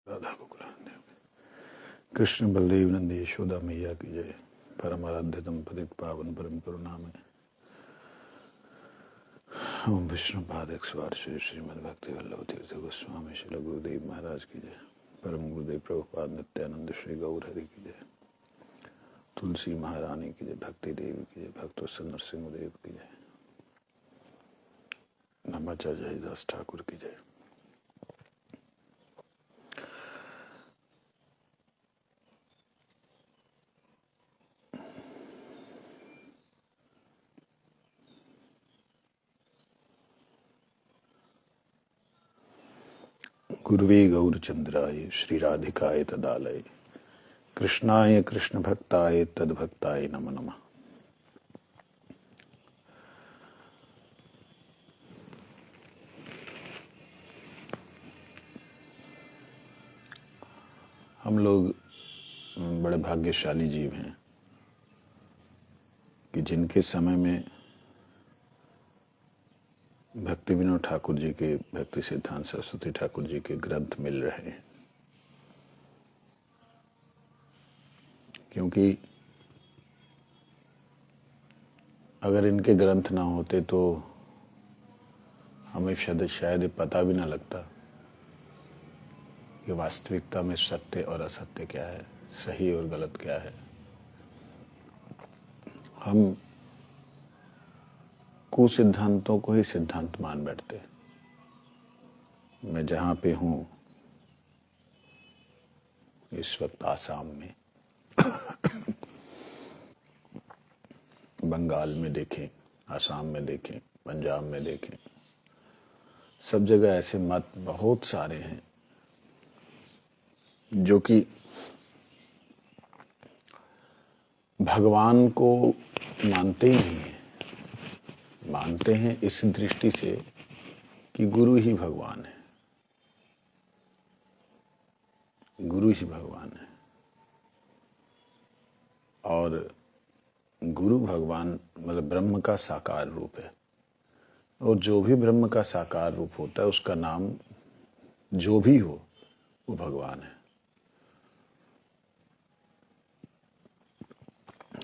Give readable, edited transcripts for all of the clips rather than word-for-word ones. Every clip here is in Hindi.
राधा गोकुलानंद कृष्ण बलदेव नंद यशोदा मैया की जय। परम आराध्य तम पतित पावन परम करुणा में ओम विष्णु पाद 108 श्री श्रीमद भक्ति वल्लभ तीर्थ गोस्वामी श्री गुरुदेव महाराज की जय। परम गुरुदेव प्रभुपाद नित्यानंद श्री गौर हरि की जय। तुलसी महारानी की जय। भक्ति देवी की जय। भक्त नरसिंह देव की जय। नमाचार्य हरिदास ठाकुर की जय। गुरुवे गौरचंद्राय श्री राधिकाय तदालय कृष्णाय कृष्ण भक्ताय तद्भक्ताय नमो नमः। हम लोग बड़े भाग्यशाली जीव हैं कि जिनके समय में भक्ति विनोद ठाकुर जी के, भक्ति सिद्धांत सरस्वती ठाकुर जी के ग्रंथ मिल रहे हैं। क्योंकि अगर इनके ग्रंथ ना होते तो हमें शायद पता भी ना लगता कि वास्तविकता में सत्य और असत्य क्या है, सही और गलत क्या है। हम कुसिद्धांतों को ही सिद्धांत मान बैठते। मैं जहां पे हूं इस वक्त आसाम में, बंगाल में देखें, आसाम में देखें, पंजाब में देखें, सब जगह ऐसे मत बहुत सारे हैं जो कि भगवान को मानते ही नहीं है। मानते हैं इस दृष्टि से कि गुरु ही भगवान है, गुरु ही भगवान है। और गुरु भगवान मतलब ब्रह्म का साकार रूप है। और जो भी ब्रह्म का साकार रूप होता है उसका नाम जो भी हो वो भगवान है।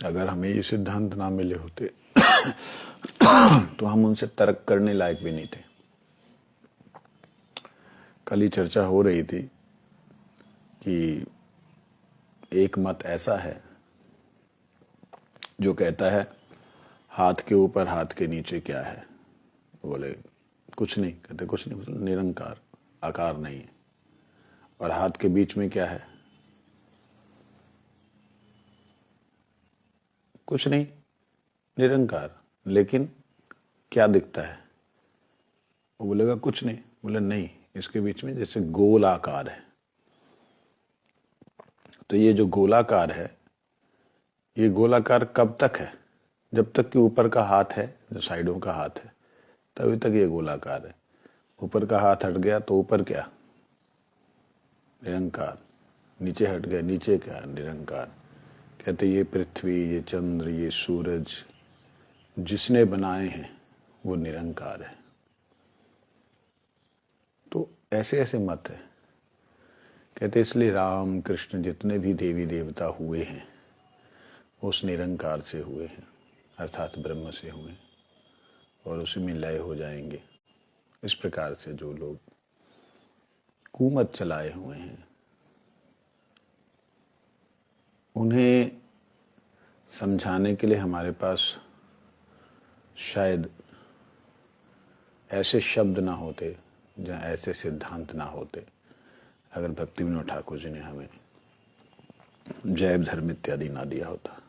अगर हमें ये सिद्धांत ना मिले होते तो हम उनसे तर्क करने लायक भी नहीं थे। कल ही चर्चा हो रही थी कि एक मत ऐसा है जो कहता है हाथ के ऊपर हाथ के नीचे क्या है। बोले कुछ नहीं। कहते कुछ नहीं, मतलब निरंकार, आकार नहीं है। और हाथ के बीच में क्या है? कुछ नहीं, निरंकार। लेकिन क्या दिखता है? वो बोलेगा कुछ नहीं। बोले नहीं, इसके बीच में जैसे गोलाकार है। तो ये जो गोलाकार है, ये गोलाकार कब तक है? जब तक कि ऊपर का हाथ है, जो साइडों का हाथ है, तभी तक ये गोलाकार है। ऊपर का हाथ हट गया तो ऊपर क्या? निरंकार। नीचे हट गया, नीचे क्या? निरंकार। कहते ये पृथ्वी, ये चंद्र, ये सूरज जिसने बनाए हैं वो निरंकार है। तो ऐसे ऐसे मत है। कहते इसलिए राम कृष्ण जितने भी देवी देवता हुए हैं उस निरंकार से हुए हैं, अर्थात ब्रह्म से हुए, और उसी में लय हो जाएंगे। इस प्रकार से जो लोग कुमत चलाए हुए हैं उन्हें समझाने के लिए हमारे पास शायद ऐसे शब्द ना होते या ऐसे सिद्धांत ना होते अगर भक्ति विनोद ठाकुर जी ने हमें जैव धर्म इत्यादि ना दिया होता।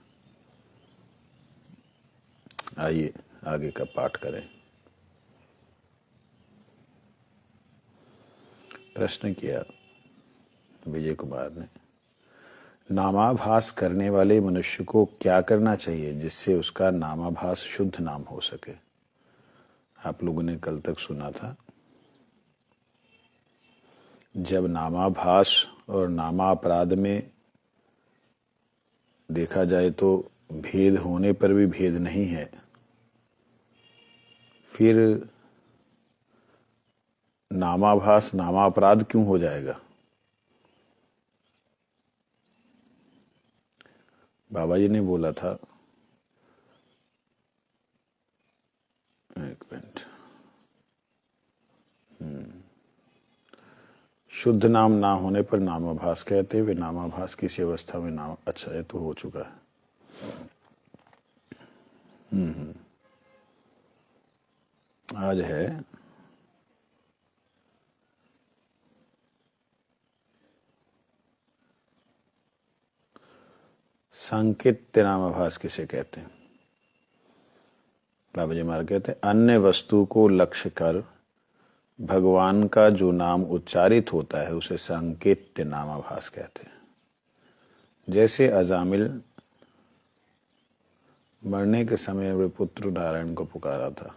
आइए आगे का पाठ करें। प्रश्न किया विजय कुमार ने, नामाभास करने वाले मनुष्य को क्या करना चाहिए जिससे उसका नामाभास शुद्ध नाम हो सके? आप लोगों ने कल तक सुना था, जब नामाभास और नामापराध में देखा जाए तो भेद होने पर भी भेद नहीं है, फिर नामाभास नामापराध क्यों हो जाएगा? बाबा जी ने बोला था, एक मिनट, शुद्ध नाम ना होने पर नामाभास कहते, वे नामाभास किसी अवस्था में नाम, अच्छा ये तो हो चुका है। आज है सांकेत्य नामाभास किसे कहते हैं। बाबा जी महाराज कहते हैं, अन्य वस्तु को लक्ष्य कर भगवान का जो नाम उच्चारित होता है उसे सांकेत्य नामाभास कहते हैं। जैसे अजामिल मरने के समय वे पुत्र नारायण को पुकारा था।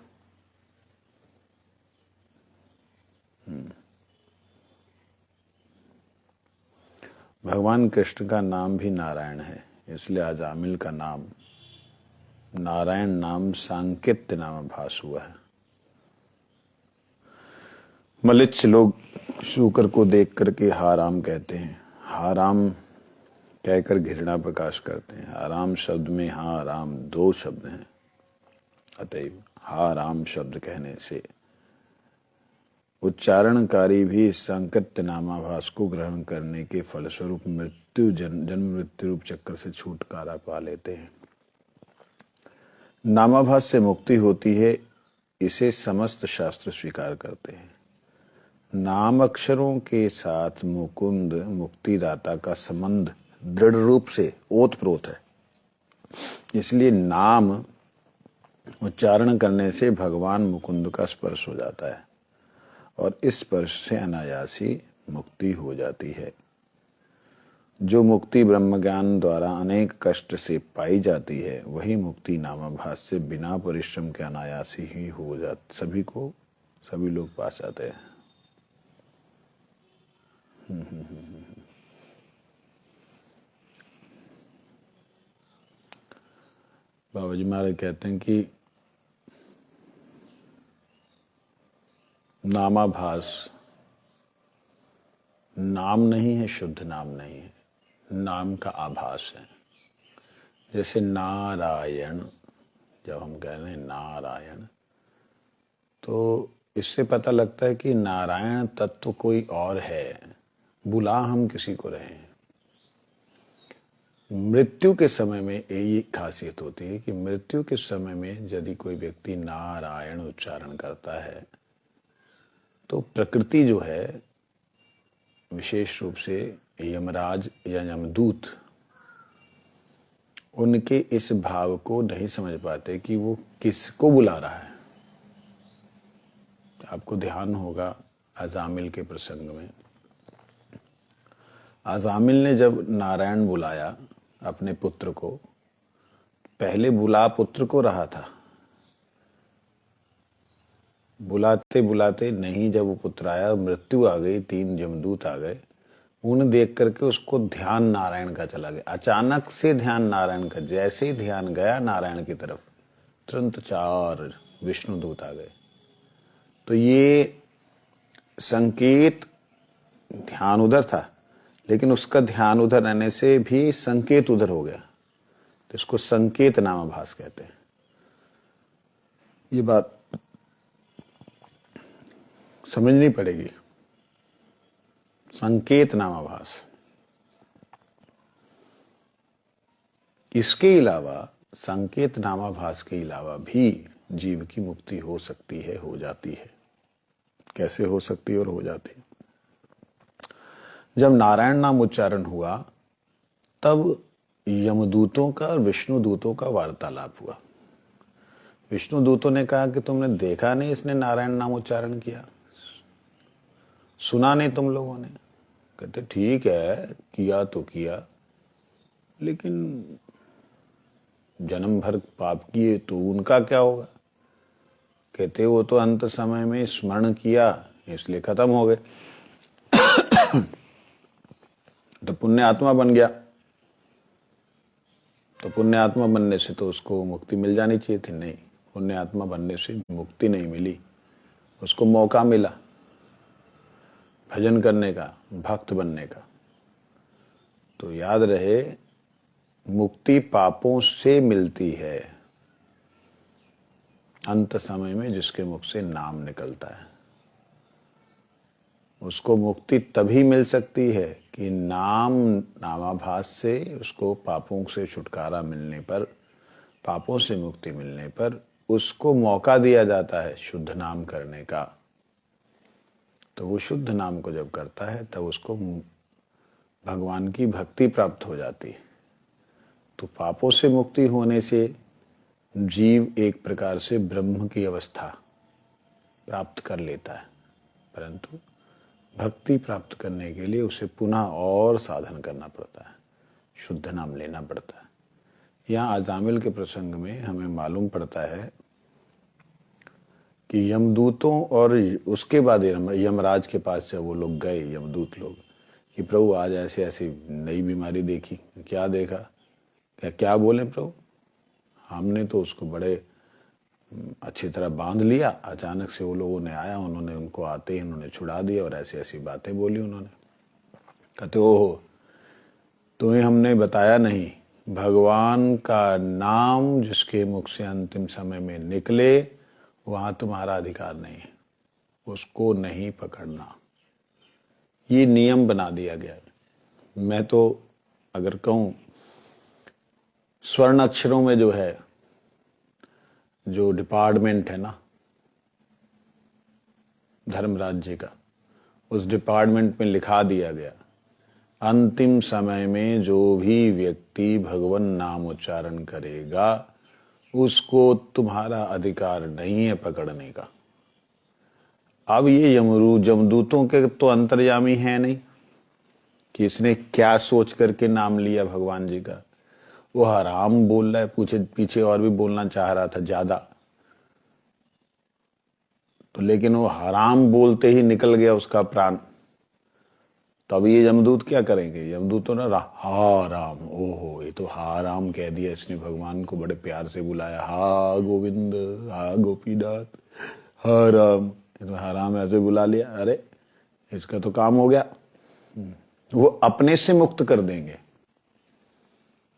भगवान कृष्ण का नाम भी नारायण है, इसलिए अजामिल का नाम नारायण नाम सांकेत्य नामाभास हुआ है। मलिच्छ लोग शूकर को देख करके हा राम कहते हैं, हा राम कहकर घृणा प्रकाश करते हैं। आराम शब्द में हा राम दो शब्द हैं, अतएव हा राम शब्द कहने से उच्चारणकारी भी सांकेत्य नामाभास को ग्रहण करने के फलस्वरूप जन्म मृत्यु रूप चक्कर से छुटकारा पा लेते हैं। नामाभास से मुक्ति होती है, इसे समस्त शास्त्र स्वीकार करते हैं। नाम अक्षरों के साथ मुकुंद मुक्तिदाता का संबंध दृढ़ रूप से ओतप्रोत है, इसलिए नाम उच्चारण करने से भगवान मुकुंद का स्पर्श हो जाता है और इस स्पर्श से अनायासी मुक्ति हो जाती है। जो मुक्ति ब्रह्म ज्ञान द्वारा अनेक कष्ट से पाई जाती है, वही मुक्ति नामाभास से बिना परिश्रम के अनायासी ही हो जाती, सभी लोग पा जाते हैं। बाबा जी महाराज कहते हैं कि नामाभास नाम नहीं है, शुद्ध नाम नहीं है, नाम का आभास है। जैसे नारायण, जब हम कह रहे हैं नारायण, तो इससे पता लगता है कि नारायण तत्व कोई और है, बुला हम किसी को रहे हैं। मृत्यु के समय में यही खासियत होती है कि मृत्यु के समय में यदि कोई व्यक्ति नारायण उच्चारण करता है तो प्रकृति जो है, विशेष रूप से यमराज या यमदूत, उनके इस भाव को नहीं समझ पाते कि वो किसको बुला रहा है। आपको ध्यान होगा अजामिल के प्रसंग में, अजामिल ने जब नारायण बुलाया अपने पुत्र को, पहले बुला पुत्र को रहा था, बुलाते बुलाते नहीं, जब वो पुत्र आया, मृत्यु आ गई, 3 यमदूत आ गए, उन्हें देख करके उसको ध्यान नारायण का चला गया। अचानक से ध्यान नारायण का, जैसे ही ध्यान गया नारायण की तरफ, तुरंत 4 विष्णुदूत आ गए। तो ये संकेत, ध्यान उधर था लेकिन उसका ध्यान उधर रहने से भी संकेत उधर हो गया, तो इसको संकेत नामाभास कहते हैं। ये बात समझनी पड़ेगी। संकेत नामाभास। इसके अलावा, संकेत नामाभास के अलावा भी जीव की मुक्ति हो सकती है, हो जाती है। कैसे हो सकती है और हो जाती है? जब नारायण नाम उच्चारण हुआ तब यमदूतों का और विष्णुदूतों का वार्तालाप हुआ। विष्णुदूतों ने कहा कि तुमने देखा नहीं इसने नारायण नाम उच्चारण किया, सुना नहीं तुम लोगों ने? कहते ठीक है, किया तो किया, लेकिन जन्म भर पाप किए तो उनका क्या होगा? कहते वो तो अंत समय में स्मरण किया इसलिए खत्म हो गए, तो पुण्य आत्मा बन गया। तो पुण्य आत्मा बनने से तो उसको मुक्ति मिल जानी चाहिए थी, नहीं, पुण्य आत्मा बनने से मुक्ति नहीं मिली, उसको मौका मिला भजन करने का, भक्त बनने का। तो याद रहे, मुक्ति पापों से मिलती है अंत समय में जिसके मुख से नाम निकलता है। उसको मुक्ति तभी मिल सकती है कि नामाभास से उसको पापों से छुटकारा मिलने पर, पापों से मुक्ति मिलने पर उसको मौका दिया जाता है शुद्ध नाम करने का। तो वो शुद्ध नाम को जब करता है तब उसको भगवान की भक्ति प्राप्त हो जाती है। तो पापों से मुक्ति होने से जीव एक प्रकार से ब्रह्म की अवस्था प्राप्त कर लेता है, परंतु भक्ति प्राप्त करने के लिए उसे पुनः और साधन करना पड़ता है, शुद्ध नाम लेना पड़ता है। यहाँ अजामिल के प्रसंग में हमें मालूम पड़ता है कि यमदूतों और उसके बाद यमराज के पास जब वो लोग गए, यमदूत लोग, कि प्रभु आज ऐसी ऐसी नई बीमारी देखी। क्या देखा? क्या बोले प्रभु? हमने तो उसको बड़े अच्छी तरह बांध लिया, अचानक से वो लोगों ने आया, उन्होंने उनको आते ही उन्होंने छुड़ा दिया और ऐसी ऐसी बातें बोली उन्होंने। कहते ओहो, तुम्हें हमने बताया नहीं, भगवान का नाम जिसके मुख से अंतिम समय में निकले वहां तुम्हारा अधिकार नहीं है, उसको नहीं पकड़ना। ये नियम बना दिया गया है। मैं तो अगर कहूं स्वर्ण अक्षरों में जो है, जो डिपार्टमेंट है ना धर्म राज्य का, उस डिपार्टमेंट में लिखा दिया गया, अंतिम समय में जो भी व्यक्ति भगवान नाम उच्चारण करेगा उसको तुम्हारा अधिकार नहीं है पकड़ने का। अब ये यमदूतों के तो अंतर्यामी है नहीं कि इसने क्या सोच करके नाम लिया भगवान जी का। वो हराम बोल रहा है, पीछे और भी बोलना चाह रहा था ज्यादा, तो लेकिन वो हराम बोलते ही निकल गया उसका प्राण। तो अब ये यमदूत क्या करेंगे? यमदूतों ने हा राम, ओहो ये तो हा राम कह दिया इसने, भगवान को बड़े प्यार से बुलाया, हा गोविंद, हा गोपीनाथ, हा राम, ये तो हा राम ऐसे बुला लिया, अरे इसका तो काम हो गया। वो अपने से मुक्त कर देंगे।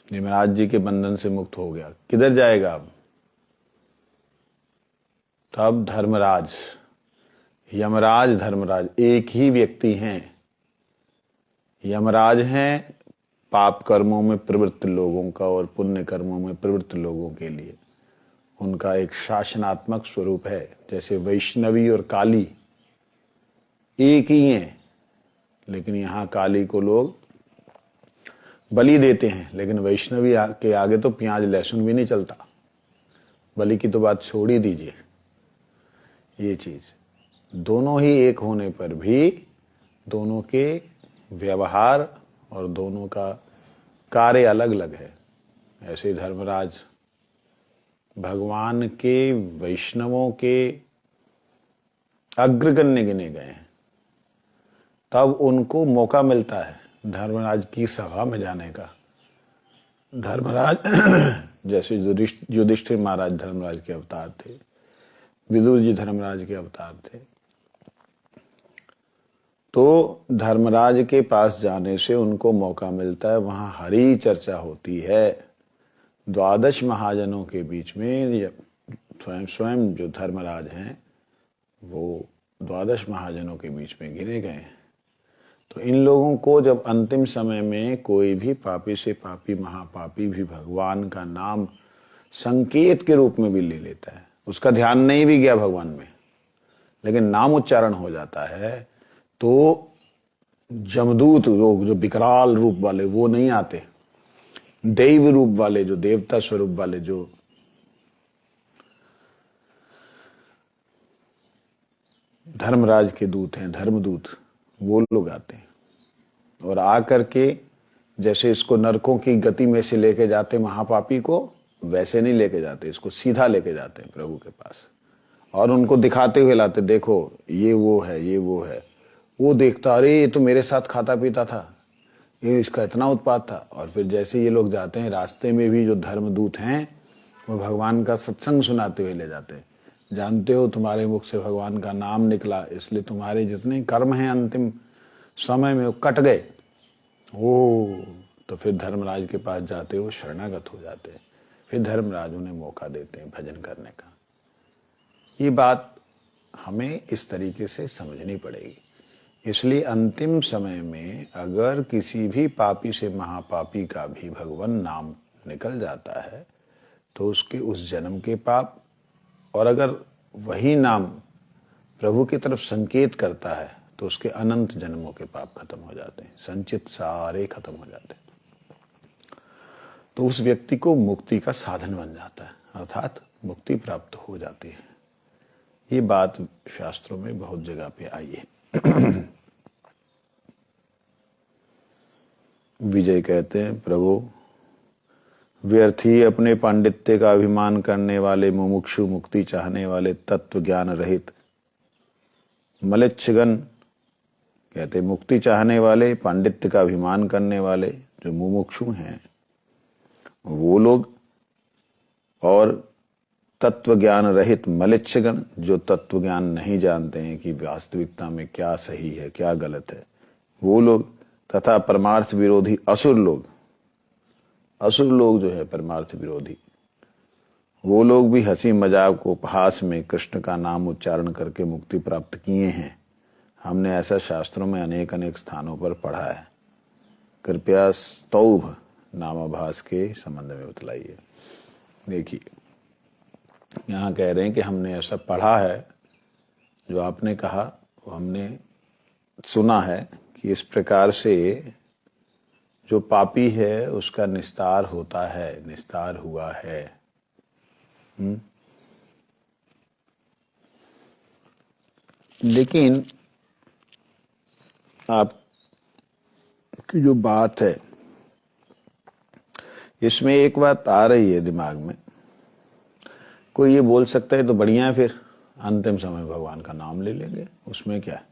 यमराज जी के बंधन से मुक्त हो गया, किधर जाएगा अब? तब धर्मराज, यमराज धर्मराज एक ही व्यक्ति हैं। यमराज हैं पाप कर्मों में प्रवृत्त लोगों का और पुण्य कर्मों में प्रवृत्त लोगों के लिए उनका एक शासनात्मक स्वरूप है। जैसे वैष्णवी और काली एक ही हैं, लेकिन यहां काली को लोग बलि देते हैं, लेकिन वैष्णवी के आगे तो प्याज लहसुन भी नहीं चलता। बलि की तो बात छोड़ ही दीजिए। ये चीज दोनों ही एक होने पर भी दोनों के व्यवहार और दोनों का कार्य अलग अलग है। ऐसे धर्मराज भगवान के वैष्णवों के अग्रगण्य गिने गए हैं। तब उनको मौका मिलता है धर्मराज की सभा में जाने का। धर्मराज जैसे युधिष्ठिर महाराज धर्मराज के अवतार थे, विदुर जी धर्मराज के अवतार थे, तो धर्मराज के पास जाने से उनको मौका मिलता है, वहां हरी चर्चा होती है। 12 महाजनों के बीच में स्वयं जो धर्मराज हैं वो 12 महाजनों के बीच में गिने गए हैं। तो इन लोगों को जब अंतिम समय में कोई भी पापी से पापी महापापी भी भगवान का नाम संकेत के रूप में भी ले लेता है, उसका ध्यान नहीं भी गया भगवान में, लेकिन नाम उच्चारण हो जाता है, तो जमदूत लोग जो विकराल रूप वाले वो नहीं आते, दैव रूप वाले, जो देवता स्वरूप वाले, जो धर्मराज के दूत हैं, धर्मदूत, वो लोग आते हैं और आकर के जैसे इसको नरकों की गति में से लेके जाते महापापी को, वैसे नहीं लेके जाते, इसको सीधा लेके जाते हैं प्रभु के पास और उनको दिखाते हुए लाते, देखो ये वो है, ये वो है। वो देखता, अरे ये तो मेरे साथ खाता पीता था, ये इसका इतना उत्पात था। और फिर जैसे ये लोग जाते हैं, रास्ते में भी जो धर्मदूत हैं वो भगवान का सत्संग सुनाते हुए ले जाते हैं। जानते हो तुम्हारे मुख से भगवान का नाम निकला, इसलिए तुम्हारे जितने कर्म हैं अंतिम समय में वो कट गए। ओ तो फिर धर्मराज के पास जाते वो शरणागत हो जाते हैं, फिर धर्मराज उन्हें मौका देते हैं भजन करने का। ये बात हमें इस तरीके से समझनी पड़ेगी। इसलिए अंतिम समय में अगर किसी भी पापी से महापापी का भी भगवान नाम निकल जाता है तो उसके उस जन्म के पाप, और अगर वही नाम प्रभु की तरफ संकेत करता है तो उसके अनंत जन्मों के पाप खत्म हो जाते हैं, संचित सारे खत्म हो जाते हैं। तो उस व्यक्ति को मुक्ति का साधन बन जाता है, अर्थात मुक्ति प्राप्त हो जाती है। ये बात शास्त्रों में बहुत जगह पे आई है। विजय कहते हैं, प्रभु व्यर्थी अपने पांडित्य का अभिमान करने वाले, मुमुक्षु मुक्ति चाहने वाले, तत्व ज्ञान रहित मलेच्छगण, कहते मुक्ति चाहने वाले, पांडित्य का अभिमान करने वाले जो मुमुक्षु हैं वो लोग, और तत्व ज्ञान रहित मलेच्छगण जो तत्व ज्ञान नहीं जानते हैं कि वास्तविकता में क्या सही है क्या गलत है, वो लोग, तथा परमार्थ विरोधी असुर लोग। असुर लोग जो है परमार्थ विरोधी, वो लोग भी हंसी मजाक उपहास में कृष्ण का नाम उच्चारण करके मुक्ति प्राप्त किए हैं। हमने ऐसा शास्त्रों में अनेक अनेक स्थानों पर पढ़ा है। कृपया स्तौभ नामाभास के संबंध में बतलाइए। देखिए यहाँ कह रहे हैं कि हमने ऐसा पढ़ा है, जो आपने कहा वो हमने सुना है कि इस प्रकार से जो पापी है उसका निस्तार होता है, निस्तार हुआ है। लेकिन आप की जो बात है इसमें एक बात आ रही है दिमाग में। कोई ये बोल सकता है तो बढ़िया है, फिर अंतिम समय भगवान का नाम ले लेंगे, उसमें क्या है।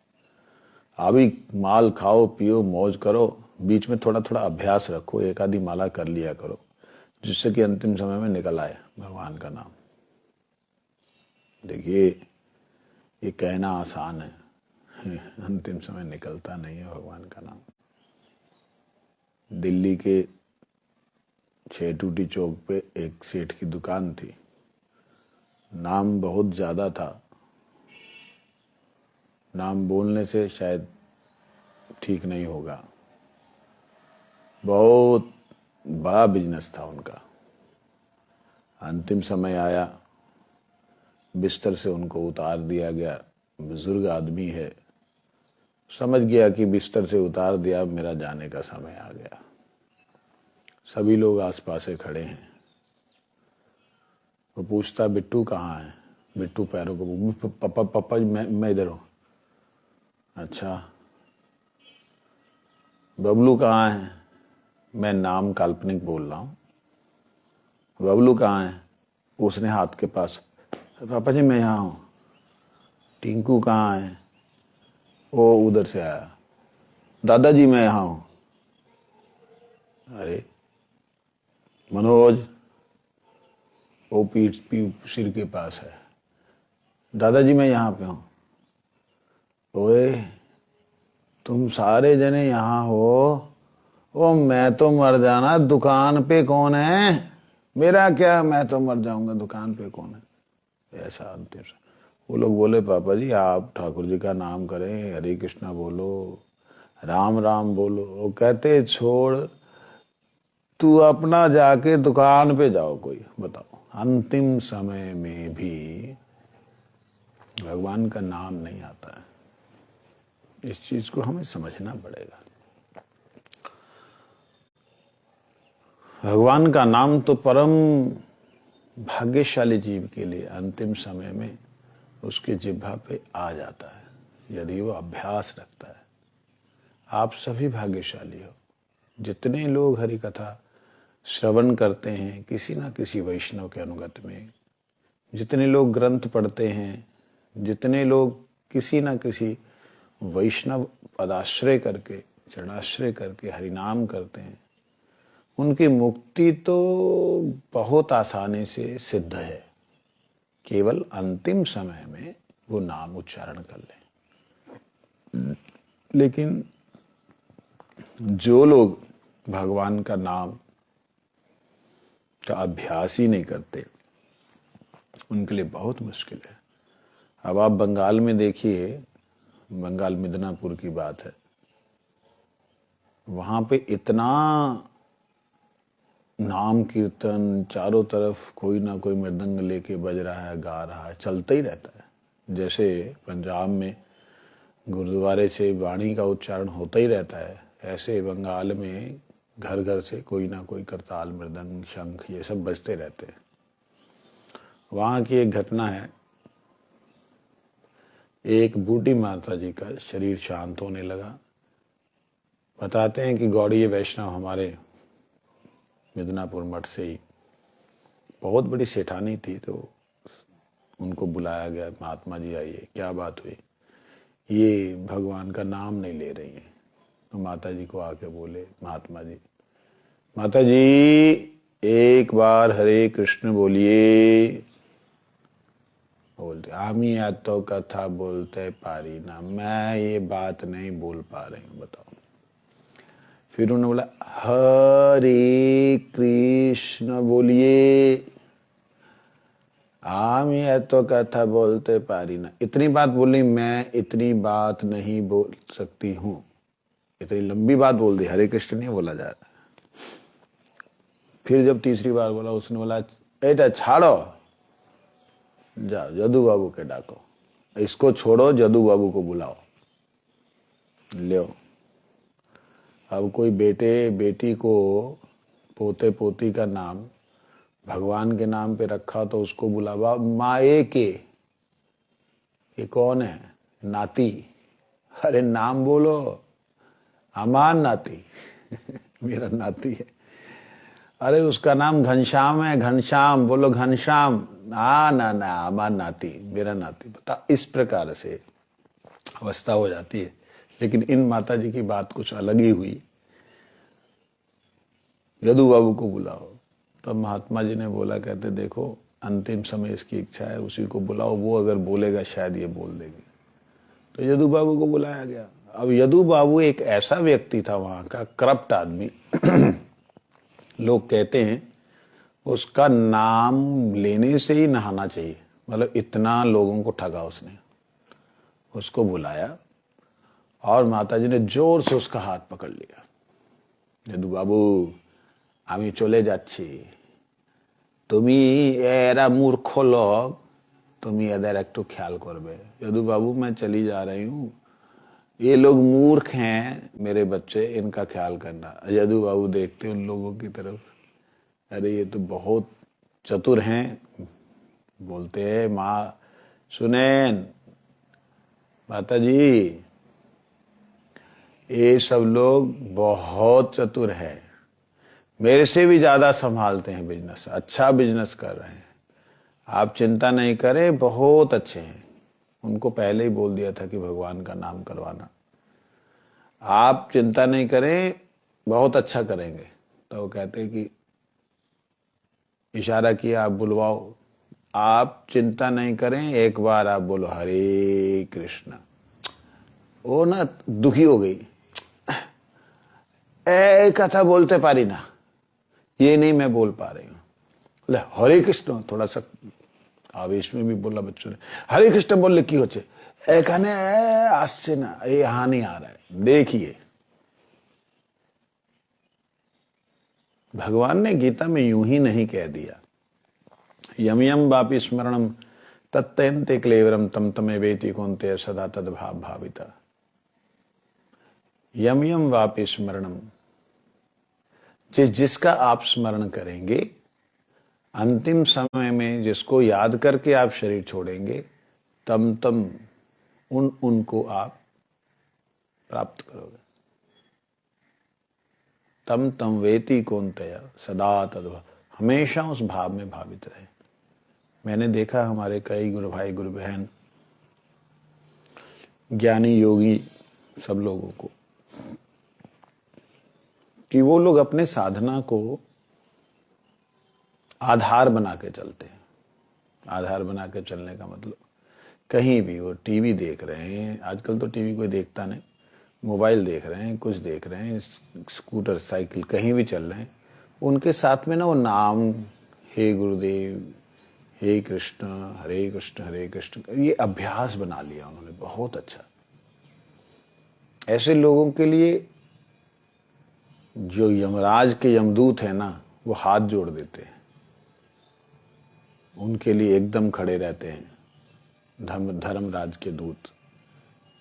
अभी माल खाओ पियो मौज करो, बीच में थोड़ा थोड़ा अभ्यास रखो, एक आधी माला कर लिया करो, जिससे कि अंतिम समय में निकल आए भगवान का नाम। देखिए ये कहना आसान है, अंतिम समय निकलता नहीं है भगवान का नाम। दिल्ली के 6 टूटी चौक पे एक सेठ की दुकान थी, नाम बहुत ज्यादा था, नाम बोलने से शायद ठीक नहीं होगा, बहुत बड़ा बिजनेस था उनका। अंतिम समय आया, बिस्तर से उनको उतार दिया गया। बुजुर्ग आदमी है, समझ गया कि बिस्तर से उतार दिया, मेरा जाने का समय आ गया। सभी लोग आसपास से खड़े हैं। वो पूछता बिट्टू कहाँ है। बिट्टू पैरों को, पापा पापा मैं इधर हूँ। अच्छा बबलू कहाँ है। मैं नाम काल्पनिक बोल रहा हूँ। बबलू कहाँ है। उसने हाथ के पास, पापा जी मैं यहाँ हूँ। टिंकू कहाँ है। वो उधर से आया, दादाजी मैं यहाँ हूँ। अरे मनोज, वो पीठ सिर के पास है, दादाजी मैं यहाँ पे हूँ। ओए तुम सारे जने यहाँ हो, ओ मैं तो मर जाना, दुकान पे कौन है। मेरा क्या, मैं तो मर जाऊंगा, दुकान पे कौन है। ऐसा अंतिम से वो लोग बोले पापा जी आप ठाकुर जी का नाम करें, हरे कृष्णा बोलो, राम राम बोलो। वो कहते छोड़, तू अपना जाके दुकान पे जाओ। कोई बताओ, अंतिम समय में भी भगवान का नाम नहीं आता है। इस चीज को हमें समझना पड़ेगा। भगवान का नाम तो परम भाग्यशाली जीव के लिए अंतिम समय में उसके जिह्वा पे आ जाता है, यदि वो अभ्यास रखता है। आप सभी भाग्यशाली हो। जितने लोग हरि कथा श्रवण करते हैं किसी ना किसी वैष्णव के अनुगत में, जितने लोग ग्रंथ पढ़ते हैं, जितने लोग किसी ना किसी वैष्णव पदाश्रय करके, चरणाश्रय करके हरिनाम करते हैं, उनकी मुक्ति तो बहुत आसानी से सिद्ध है। केवल अंतिम समय में वो नाम उच्चारण कर लें। लेकिन जो लोग भगवान का नाम का अभ्यास ही नहीं करते, उनके लिए बहुत मुश्किल है। अब आप बंगाल में देखिए, बंगाल मिदनापुर की बात है, वहां पे इतना नाम कीर्तन, चारों तरफ कोई ना कोई मृदंग लेके बज रहा है, गा रहा है, चलता ही रहता है। जैसे पंजाब में गुरुद्वारे से वाणी का उच्चारण होता ही रहता है, ऐसे बंगाल में घर घर से कोई ना कोई करताल, मृदंग, शंख, ये सब बजते रहते हैं। वहाँ की एक घटना है, एक बूढ़ी माता जी का शरीर शांत होने लगा। बताते हैं कि गौड़ीय वैष्णव हमारे मिदनापुर मठ से ही बहुत बड़ी सेठानी थी, तो उनको बुलाया गया, महात्मा जी आइए, क्या बात हुई, ये भगवान का नाम नहीं ले रही हैं। तो माता जी को आके बोले महात्मा जी, माता जी एक बार हरे कृष्ण बोलिए। बोलते आमी या तो कथा बोलते पारी ना, मैं ये बात नहीं बोल पा रही हूँ, बताओ। फिर उन्होंने बोला हरे कृष्ण बोलिए। आमी या तो कथा बोलते पारी ना, इतनी बात बोली, मैं इतनी बात नहीं बोल सकती हूँ, इतनी लंबी बात बोल दी, हरे कृष्ण नहीं बोला जा रहा। फिर जब तीसरी बार बोला, उसने बोला बेटा छाड़ो, जाओ जदू बाबू के डाको, इसको छोड़ो, जदू बाबू को बुलाओ, ले। अब कोई बेटे बेटी को पोते पोती का नाम भगवान के नाम पे रखा तो उसको बुलावा, माए के, ये कौन है, नाती, अरे नाम बोलो, अमान नाती मेरा नाती है, अरे उसका नाम घनश्याम है, घनश्याम बोलो, घनश्याम, ना ना अमान नाती, मेरा नाती। बता, इस प्रकार से अवस्था हो जाती है। लेकिन इन माता जी की बात कुछ अलग ही हुई, यदु बाबू को बुलाओ। तब महात्मा जी ने बोला, कहते देखो अंतिम समय इसकी इच्छा है, उसी को बुलाओ, वो अगर बोलेगा शायद ये बोल देगी। तो यदु बाबू को बुलाया गया। अब यदु बाबू एक ऐसा व्यक्ति था वहां का, करप्ट आदमी लोग कहते हैं उसका नाम लेने से ही नहाना चाहिए, मतलब इतना लोगों को ठगा उसने। उसको बुलाया और माताजी ने जोर से उसका हाथ पकड़ लिया, यदु बाबू আমি চলে যাচ্ছি, তুমি এরা मूर्ख लोग, তুমি এদের একটু ख्याल করবে। यदु बाबू मैं चली जा रही हूँ, ये लोग मूर्ख हैं मेरे बच्चे, इनका ख्याल करना। यदु बाबू देखते उन लोगों की तरफ, अरे ये तो बहुत चतुर हैं। बोलते हैं माँ सुनेन माता जी, ये सब लोग बहुत चतुर हैं, मेरे से भी ज्यादा संभालते हैं बिजनेस, अच्छा बिजनेस कर रहे हैं, आप चिंता नहीं करें, बहुत अच्छे हैं। उनको पहले ही बोल दिया था कि भगवान का नाम करवाना, आप चिंता नहीं करें, बहुत अच्छा करेंगे। तो वो कहते कि इशारा किया, आप बुलवाओ, आप चिंता नहीं करें, एक बार आप बोलो हरे कृष्ण। वो ना दुखी हो गई, ए कथा बोलते पारी ना, ये नहीं मैं बोल पा रही हूँ। हरे कृष्ण थोड़ा सा आवेश में भी बोला बच्चों ने, हरे कृष्ण बोलले की होचे, एखाने आसছে ना, ये यहाँ नहीं आ रहा है। देखिए भगवान ने गीता में यूं ही नहीं कह दिया, यम यम वापि स्मरणम तत्ते क्लेवरम तम तमे वेति कौन्ते सदा तद भाव भाविता। यम यम वापि स्मरणम, जिसका आप स्मरण करेंगे, अंतिम समय में जिसको याद करके आप शरीर छोड़ेंगे, तम तम उनको आप प्राप्त करोगे। तम तम वेति कौन्तेय सदा तद, हमेशा उस भाव में भावित रहे। मैंने देखा हमारे कई गुरु भाई गुरु बहन, ज्ञानी योगी सब लोगों को, कि वो लोग अपने साधना को आधार बना के चलते हैं। आधार बना के चलने का मतलब, कहीं भी वो टीवी देख रहे हैं, आजकल तो टीवी कोई देखता नहीं, मोबाइल देख रहे हैं, कुछ देख रहे हैं, स्कूटर साइकिल कहीं भी चल रहे हैं, उनके साथ में ना वो नाम, हे गुरुदेव, हे कृष्ण, हरे कृष्ण, ये अभ्यास बना लिया उन्होंने। बहुत अच्छा। ऐसे लोगों के लिए जो यमराज के यमदूत है ना, वो हाथ जोड़ देते हैं, उनके लिए एकदम खड़े रहते हैं धर्मराज के दूत।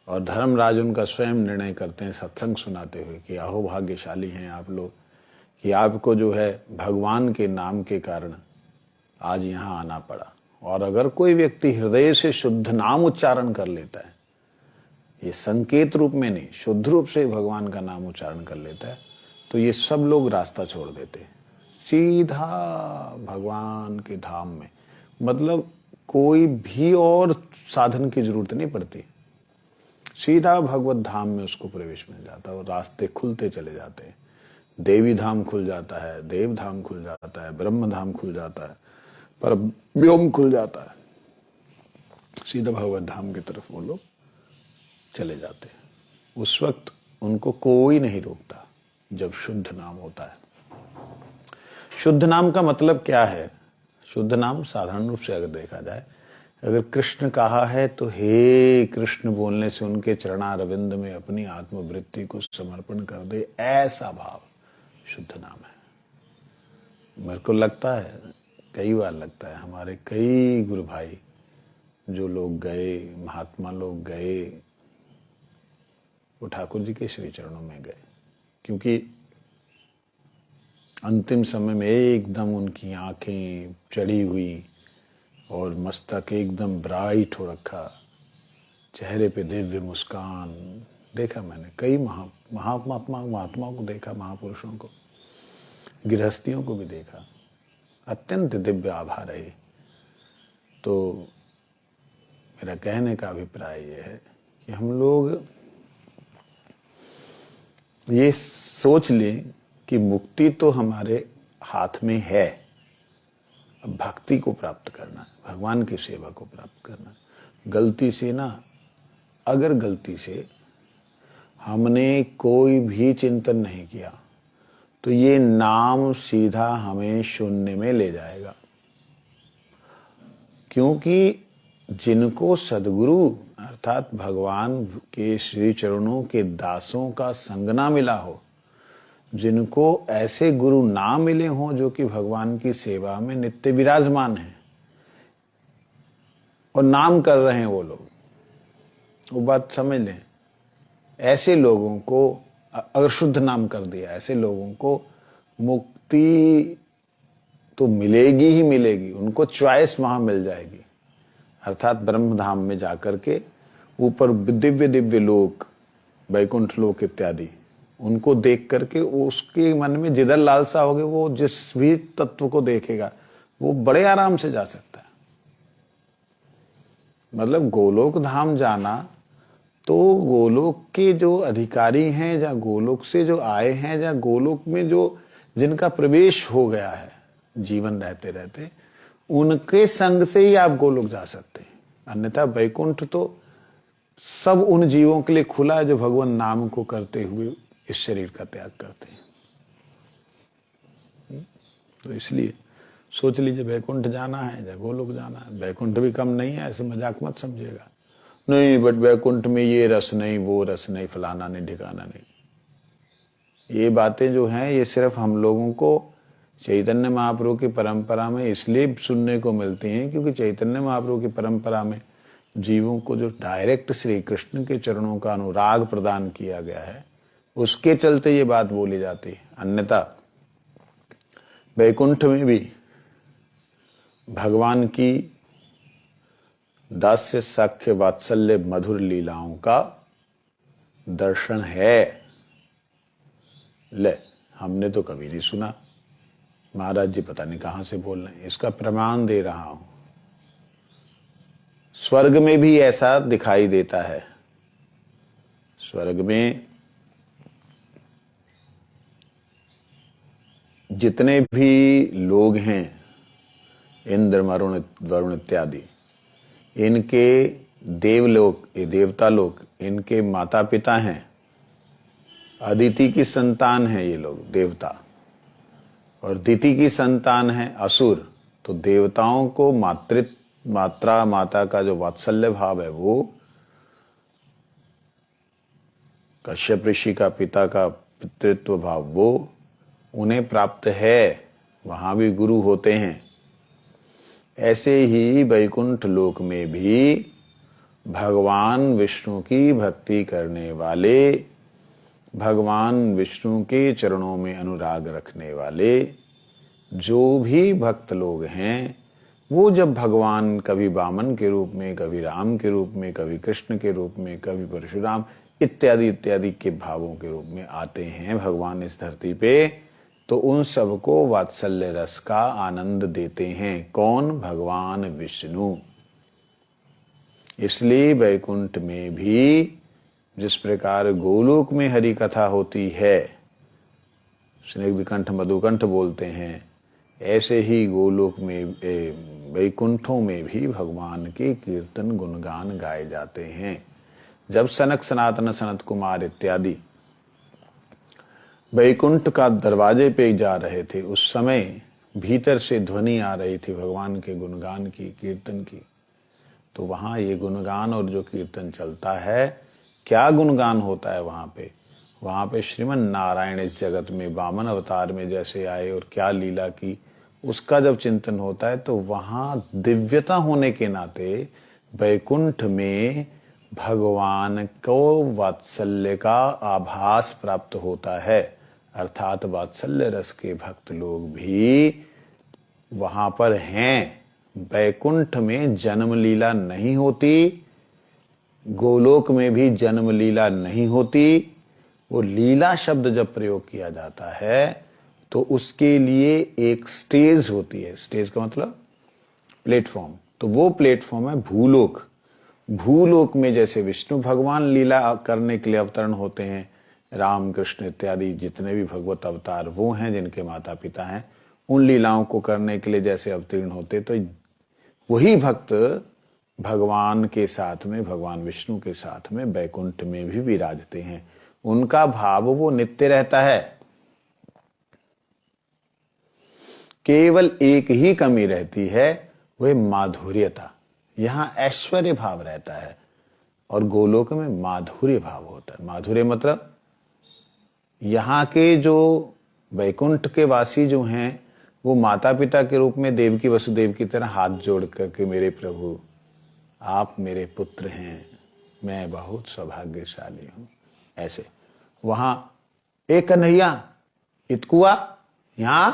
और धर्मराज उनका स्वयं निर्णय करते हैं सत्संग सुनाते हुए कि आहो भाग्यशाली हैं आप लोग कि आपको जो है भगवान के नाम के कारण आज यहाँ आना पड़ा। और अगर कोई व्यक्ति हृदय से शुद्ध नाम उच्चारण कर लेता है, ये संकेत रूप में नहीं, शुद्ध रूप से भगवान का नाम उच्चारण कर लेता है, तो ये सब लोग रास्ता छोड़ देते हैं, सीधा भगवान के धाम में। मतलब कोई भी और साधन की जरूरत नहीं पड़ती, सीधा भगवत धाम में उसको प्रवेश मिल जाता है और रास्ते खुलते चले जाते हैं। देवी धाम खुल जाता है, देव धाम खुल जाता है, ब्रह्म धाम खुल जाता है, पर व्योम खुल जाता है, सीधा भगवत धाम की तरफ वो लोग चले जाते हैं। उस वक्त उनको कोई नहीं रोकता जब शुद्ध नाम होता है। शुद्ध नाम का मतलब क्या है? शुद्ध नाम साधारण रूप से अगर देखा जाए, अगर कृष्ण कहा है तो हे कृष्ण बोलने से उनके चरणारविंद में अपनी आत्मवृत्ति को समर्पण कर दे, ऐसा भाव शुद्ध नाम है। मेरे को लगता है, कई बार लगता है, हमारे कई गुरु भाई जो लोग गए, महात्मा लोग गए, वो ठाकुर जी के श्री चरणों में गए, क्योंकि अंतिम समय में एकदम उनकी आंखें चढ़ी हुई और मस्तक एकदम ब्राइट हो रखा, चेहरे पे दिव्य मुस्कान। देखा मैंने कई महात्माओं को देखा, महापुरुषों को, गृहस्थियों को भी देखा, अत्यंत दिव्य आभा रहे। तो मेरा कहने का अभिप्राय यह है कि हम लोग ये सोच लें कि मुक्ति तो हमारे हाथ में है, अब भक्ति को प्राप्त करना है, भगवान की सेवा को प्राप्त करना है। गलती से ना, अगर गलती से हमने कोई भी चिंतन नहीं किया तो ये नाम सीधा हमें शून्य में ले जाएगा। क्योंकि जिनको सदगुरु अर्थात भगवान के श्री चरणों के दासों का संग ना मिला हो, जिनको ऐसे गुरु ना मिले हों जो कि भगवान की सेवा में नित्य विराजमान हैं और नाम कर रहे हैं वो लोग, वो बात समझ लें, ऐसे लोगों को अगर शुद्ध नाम कर दिया, ऐसे लोगों को मुक्ति तो मिलेगी ही मिलेगी, उनको चॉइस वहां मिल जाएगी, अर्थात ब्रह्म धाम में जाकर के ऊपर दिव्य दिव्य लोक, वैकुंठ लोक इत्यादि, उनको देख करके उसके मन में जिधर लालसा होगी वो जिस भी तत्व को देखेगा वो बड़े आराम से जा सकता है। मतलब गोलोक धाम जाना तो गोलोक के जो अधिकारी हैं, या गोलोक से जो आए हैं, या गोलोक में जो जिनका प्रवेश हो गया है जीवन रहते रहते, उनके संग से ही आप गोलोक जा सकते हैं। अन्यथा वैकुंठ तो सब उन जीवों के लिए खुला है जो भगवान नाम को करते हुए इस शरीर का त्याग करते हैं। तो इसलिए सोच लीजिए, वैकुंठ जाना है या गोलोक जाना है। वैकुंठ भी कम नहीं है, ऐसे मजाक मत समझिएगा, नहीं बट वैकुंठ में ये रस नहीं, वो रस नहीं, फलाना नहीं, ठिकाना नहीं। ये बातें जो हैं ये सिर्फ हम लोगों को चैतन्य महाप्रभु की परंपरा में इसलिए सुनने को मिलती हैं क्योंकि चैतन्य महाप्रभु की परंपरा में जीवों को जो डायरेक्ट श्री कृष्ण के चरणों का अनुराग प्रदान किया गया है, उसके चलते ये बात बोली जाती है। अन्यथा वैकुंठ में भी भगवान की दास्य सख्य वात्सल्य मधुर लीलाओं का दर्शन है। ले, हमने तो कभी नहीं सुना, महाराज जी पता नहीं कहां से बोल रहे हैं, इसका प्रमाण दे रहा हूं। स्वर्ग में भी ऐसा दिखाई देता है। स्वर्ग में जितने भी लोग हैं, इंद्र वरुण इत्यादि, इनके देवलोक, ये देवता लोग, इनके माता पिता हैं, अदिति की संतान है ये लोग देवता, और दिति की संतान है असुर। तो देवताओं को माता का जो वात्सल्य भाव है वो कश्यप ऋषि का पिता का पितृत्व भाव वो उन्हें प्राप्त है, वहां भी गुरु होते हैं। ऐसे ही वैकुंठ लोक में भी भगवान विष्णु की भक्ति करने वाले, भगवान विष्णु के चरणों में अनुराग रखने वाले जो भी भक्त लोग हैं, वो जब भगवान कभी वामन के रूप में, कभी राम के रूप में, कभी कृष्ण के रूप में, कभी परशुराम इत्यादि इत्यादि के भावों के रूप में आते हैं भगवान इस धरती पे, तो उन सबको वात्सल्य रस का आनंद देते हैं। कौन? भगवान विष्णु। इसलिए वैकुंठ में भी जिस प्रकार गोलोक में हरि कथा होती है, स्निग्धकंठ मधुकंठ बोलते हैं, ऐसे ही गोलोक में वैकुंठों में भी भगवान के कीर्तन गुणगान गाए जाते हैं। जब सनक सनातन सनत कुमार इत्यादि वैकुंठ का दरवाजे पे जा रहे थे, उस समय भीतर से ध्वनि आ रही थी भगवान के गुणगान की, कीर्तन की। तो वहां ये गुणगान और जो कीर्तन चलता है, क्या गुणगान होता है वहां पे? वहां पे श्रीमन नारायण इस जगत में वामन अवतार में जैसे आए और क्या लीला की, उसका जब चिंतन होता है तो वहां दिव्यता होने के नाते वैकुंठ में भगवान को वात्सल्य का आभास प्राप्त होता है। अर्थात वात्सल्य रस के भक्त लोग भी वहां पर हैं। वैकुंठ में जन्म लीला नहीं होती, गोलोक में भी जन्म लीला नहीं होती। वो लीला शब्द जब प्रयोग किया जाता है तो उसके लिए एक स्टेज होती है। स्टेज का मतलब प्लेटफॉर्म। तो वो प्लेटफॉर्म है भूलोक। भूलोक में जैसे विष्णु भगवान लीला करने के लिए अवतरण होते हैं, राम कृष्ण इत्यादि जितने भी भगवत अवतार वो हैं जिनके माता पिता हैं, उन लीलाओं को करने के लिए जैसे अवतीर्ण होते, तो वही भक्त भगवान के साथ में, भगवान विष्णु के साथ में वैकुंठ में भी विराजते हैं। उनका भाव वो नित्य रहता है। केवल एक ही कमी रहती है, वह माधुर्यता। यहां ऐश्वर्य भाव रहता है और गोलोक में माधुर्य भाव होता है। माधुर्य मतलब यहां के जो वैकुंठ के वासी जो हैं, वो माता पिता के रूप में देवकी वसुदेव की तरह हाथ जोड़ करके, मेरे प्रभु आप मेरे पुत्र हैं, मैं बहुत सौभाग्यशाली हूं, ऐसे। वहां एक कन्हैया इतकुआ, यहां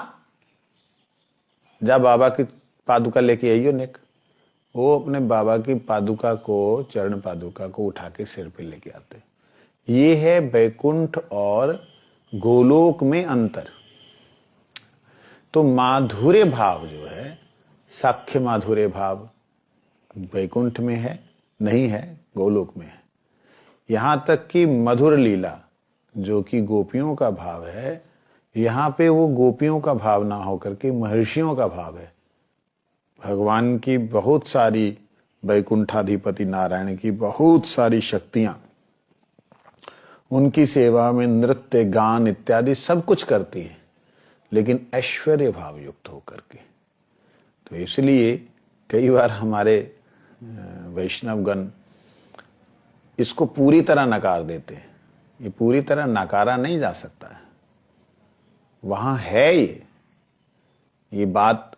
जा बाबा की पादुका लेके आइयो नेक। वो अपने बाबा की पादुका को, चरण पादुका को उठा के सिर पे लेके आते। ये है वैकुंठ और गोलोक में अंतर। तो माधुर्य भाव जो है, साख्य माधुर्य भाव वैकुंठ में है, नहीं है, गोलोक में है। यहां तक कि मधुर लीला जो कि गोपियों का भाव है, यहां पे वो गोपियों का भाव ना होकर के महर्षियों का भाव है। भगवान की बहुत सारी, वैकुंठाधिपति नारायण की बहुत सारी शक्तियां उनकी सेवा में नृत्य गान इत्यादि सब कुछ करती हैं, लेकिन ऐश्वर्य भाव युक्त होकर के। तो इसलिए कई बार हमारे वैष्णवगण इसको पूरी तरह नकार देते हैं। ये पूरी तरह नकारा नहीं जा सकता है, वहां है ये बात।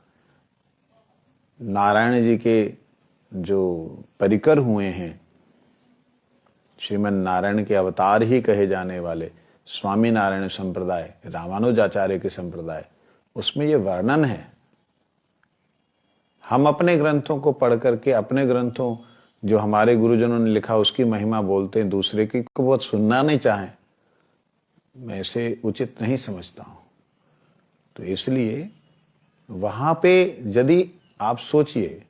नारायण जी के जो परिकर हुए हैं, श्रीमन नारायण के अवतार ही कहे जाने वाले स्वामी नारायण संप्रदाय, रामानुजाचार्य के संप्रदाय, उसमें ये वर्णन है। हम अपने ग्रंथों को पढ़ करके, अपने ग्रंथों जो हमारे गुरुजनों ने लिखा उसकी महिमा बोलते हैं, दूसरे की को बहुत सुनना नहीं चाहें, मैं इसे उचित नहीं समझता हूं। तो इसलिए वहां पे यदि आप सोचिए,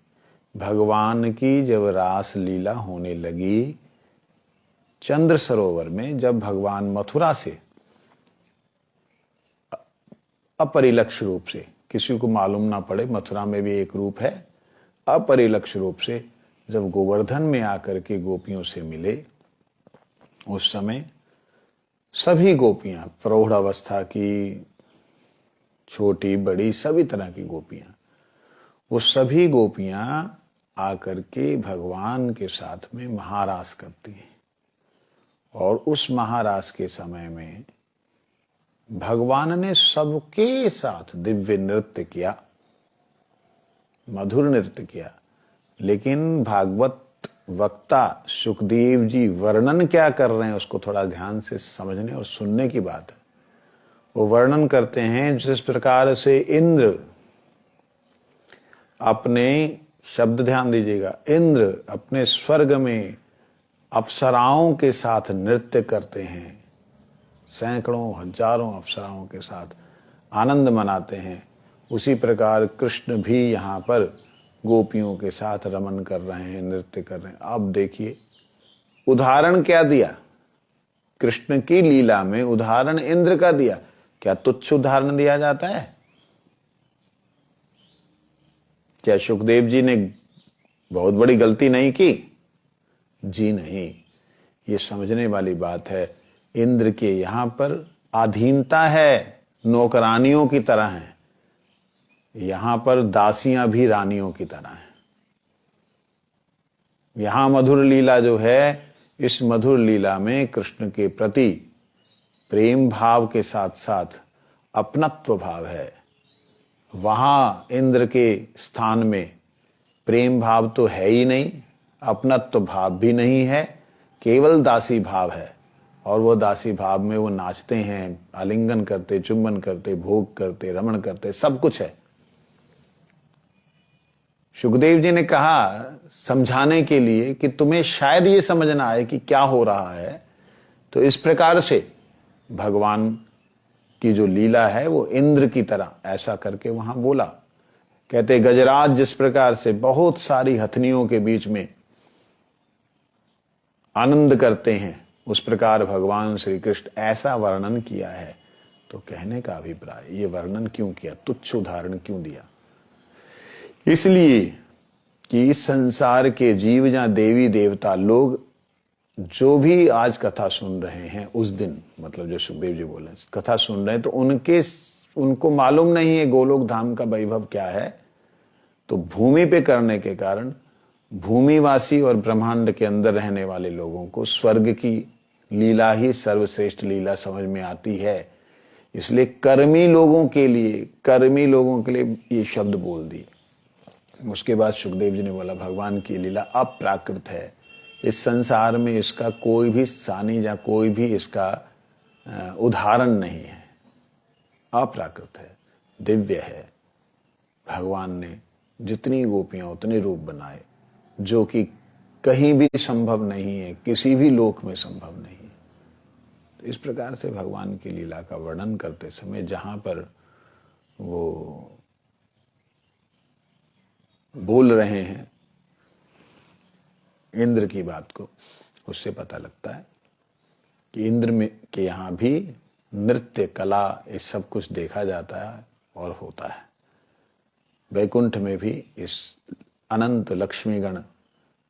भगवान की जब रास लीला होने लगी चंद्र सरोवर में, जब भगवान मथुरा से अपरिलक्ष्य रूप से, किसी को मालूम ना पड़े मथुरा में भी एक रूप है, अपरिलक्ष्य रूप से जब गोवर्धन में आकर के गोपियों से मिले, उस समय सभी गोपियां, प्रौढ़ अवस्था की, छोटी बड़ी सभी तरह की गोपियां, वो सभी गोपियां आकर के भगवान के साथ में महारास करती हैं। और उस महारास के समय में भगवान ने सबके साथ दिव्य नृत्य किया, मधुर नृत्य किया। लेकिन भागवत वक्ता सुखदेव जी वर्णन क्या कर रहे हैं उसको थोड़ा ध्यान से समझने और सुनने की बात है। वो वर्णन करते हैं जिस प्रकार से इंद्र अपने, शब्द ध्यान दीजिएगा, इंद्र अपने स्वर्ग में अप्सराओं के साथ नृत्य करते हैं, सैकड़ों हजारों अप्सराओं के साथ आनंद मनाते हैं, उसी प्रकार कृष्ण भी यहाँ पर गोपियों के साथ रमन कर रहे हैं, नृत्य कर रहे हैं। अब देखिए उदाहरण क्या दिया कृष्ण की लीला में, उदाहरण इंद्र का दिया। क्या तुच्छ उदाहरण दिया जाता है? क्या सुखदेव जी ने बहुत बड़ी गलती नहीं की? जी नहीं, ये समझने वाली बात है। इंद्र के यहां पर अधीनता है, नौकरानियों की तरह हैं। यहां पर दासियां भी रानियों की तरह हैं। यहां मधुर लीला जो है, इस मधुर लीला में कृष्ण के प्रति प्रेम भाव के साथ साथ अपनत्व भाव है। वहां इंद्र के स्थान में प्रेम भाव तो है ही नहीं, अपनत्व भाव भी नहीं है, केवल दासी भाव है। और वो दासी भाव में वो नाचते हैं, आलिंगन करते, चुंबन करते, भोग करते, रमण करते, सब कुछ है। सुखदेव जी ने कहा समझाने के लिए कि तुम्हें शायद ये समझना आए कि क्या हो रहा है, तो इस प्रकार से भगवान की जो लीला है वो इंद्र की तरह, ऐसा करके वहां बोला। कहते गजराज जिस प्रकार से बहुत सारी हथनियों के बीच में आनंद करते हैं, उस प्रकार भगवान श्री कृष्ण ऐसा वर्णन किया है। तो कहने का अभिप्राय, ये वर्णन क्यों किया, तुच्छ उदाहरण क्यों दिया? इसलिए कि इस संसार के जीव या देवी देवता लोग जो भी आज कथा सुन रहे हैं, उस दिन मतलब जो सुखदेव जी बोले कथा सुन रहे हैं, तो उनको मालूम नहीं है गोलोक धाम का वैभव क्या है। तो भूमि पे करने के कारण भूमिवासी और ब्रह्मांड के अंदर रहने वाले लोगों को स्वर्ग की लीला ही सर्वश्रेष्ठ लीला समझ में आती है। इसलिए कर्मी लोगों के लिए ये शब्द बोल दिए। उसके बाद सुखदेव जी ने बोला भगवान की लीला अप्राकृत है, इस संसार में इसका कोई भी सानी या कोई भी इसका उदाहरण नहीं है, अप्राकृत है, दिव्य है। भगवान ने जितनी गोपियां उतने रूप बनाए, जो कि कहीं भी संभव नहीं है, किसी भी लोक में संभव नहीं है। तो इस प्रकार से भगवान की लीला का वर्णन करते समय जहां पर वो बोल रहे हैं इंद्र की बात को, उससे पता लगता है कि इंद्र में के यहाँ भी नृत्य कला ये सब कुछ देखा जाता है और होता है। वैकुंठ में भी इस अनंत लक्ष्मीगण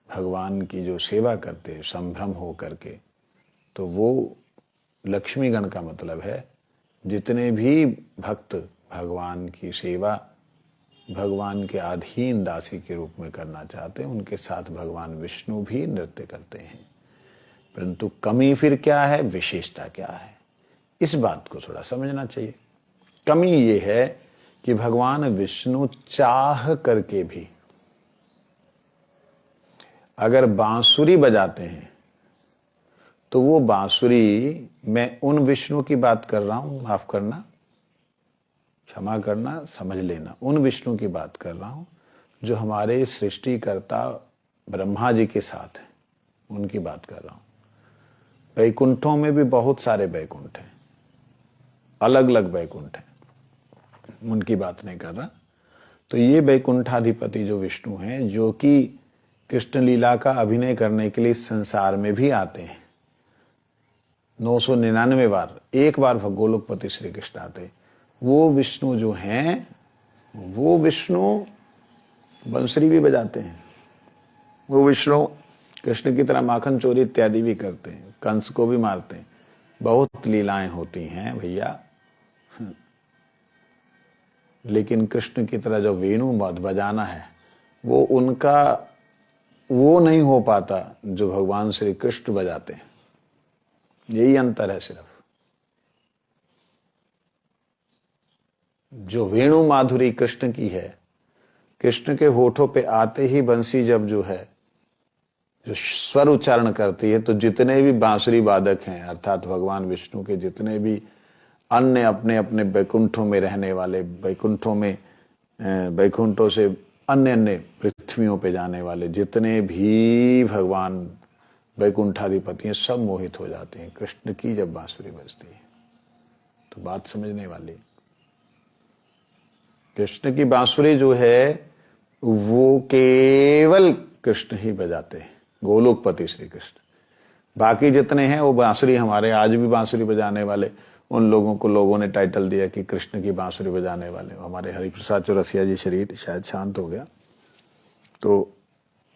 भगवान की जो सेवा करते संभ्रम हो करके, तो वो लक्ष्मीगण का मतलब है जितने भी भक्त भगवान की सेवा भगवान के अधीन दासी के रूप में करना चाहते हैं, उनके साथ भगवान विष्णु भी नृत्य करते हैं। परंतु कमी फिर क्या है, विशेषता क्या है, इस बात को थोड़ा समझना चाहिए। कमी ये है कि भगवान विष्णु चाह करके भी अगर बांसुरी बजाते हैं, तो वो बांसुरी, मैं उन विष्णु की बात कर रहा हूं, माफ करना, क्षमा करना, समझ लेना, उन विष्णु की बात कर रहा हूं जो हमारे सृष्टिकर्ता ब्रह्मा जी के साथ हैं, उनकी बात कर रहा हूं। वैकुंठों में भी बहुत सारे वैकुंठ हैं, अलग अलग वैकुंठ हैं, उनकी बात नहीं कर रहा। तो ये वैकुंठाधिपति जो विष्णु हैं, जो कि कृष्ण लीला का अभिनय करने के लिए संसार में भी आते हैं, 999 बार, एक बार गोलोकपति श्री कृष्ण आते, वो विष्णु जो हैं, वो विष्णु बंसुरी भी बजाते हैं, वो विष्णु कृष्ण की तरह माखन चोरी इत्यादि भी करते हैं, कंस को भी मारते हैं, बहुत लीलाएं होती हैं भैया, लेकिन कृष्ण की तरह जो वेणु बजाना है वो उनका वो नहीं हो पाता जो भगवान श्री कृष्ण बजाते हैं। यही अंतर है सिर्फ। जो वेणु माधुरी कृष्ण की है, कृष्ण के होठों पे आते ही बंसी जब जो है जो स्वर उच्चारण करती है, तो जितने भी बांसुरी वादक हैं अर्थात भगवान विष्णु के जितने भी अन्य अपने अपने बैकुंठों में रहने वाले, बैकुंठों में बैकुंठों से अन्य अन्य पृथ्वियों पे जाने वाले जितने भी भगवान बैकुंठाधिपति हैं, सब मोहित हो जाते हैं कृष्ण की जब बांसुरी बजती है। तो बात समझने वाली, कृष्ण की बांसुरी जो है वो केवल कृष्ण ही बजाते हैं, गोलोकपति श्री कृष्ण। बाकी जितने हैं वो बांसुरी, हमारे आज भी बांसुरी बजाने वाले, उन लोगों को लोगों ने टाइटल दिया कि कृष्ण की बांसुरी बजाने वाले। हमारे हरिप्रसाद चौरसिया जी शरीर शायद शांत हो गया, तो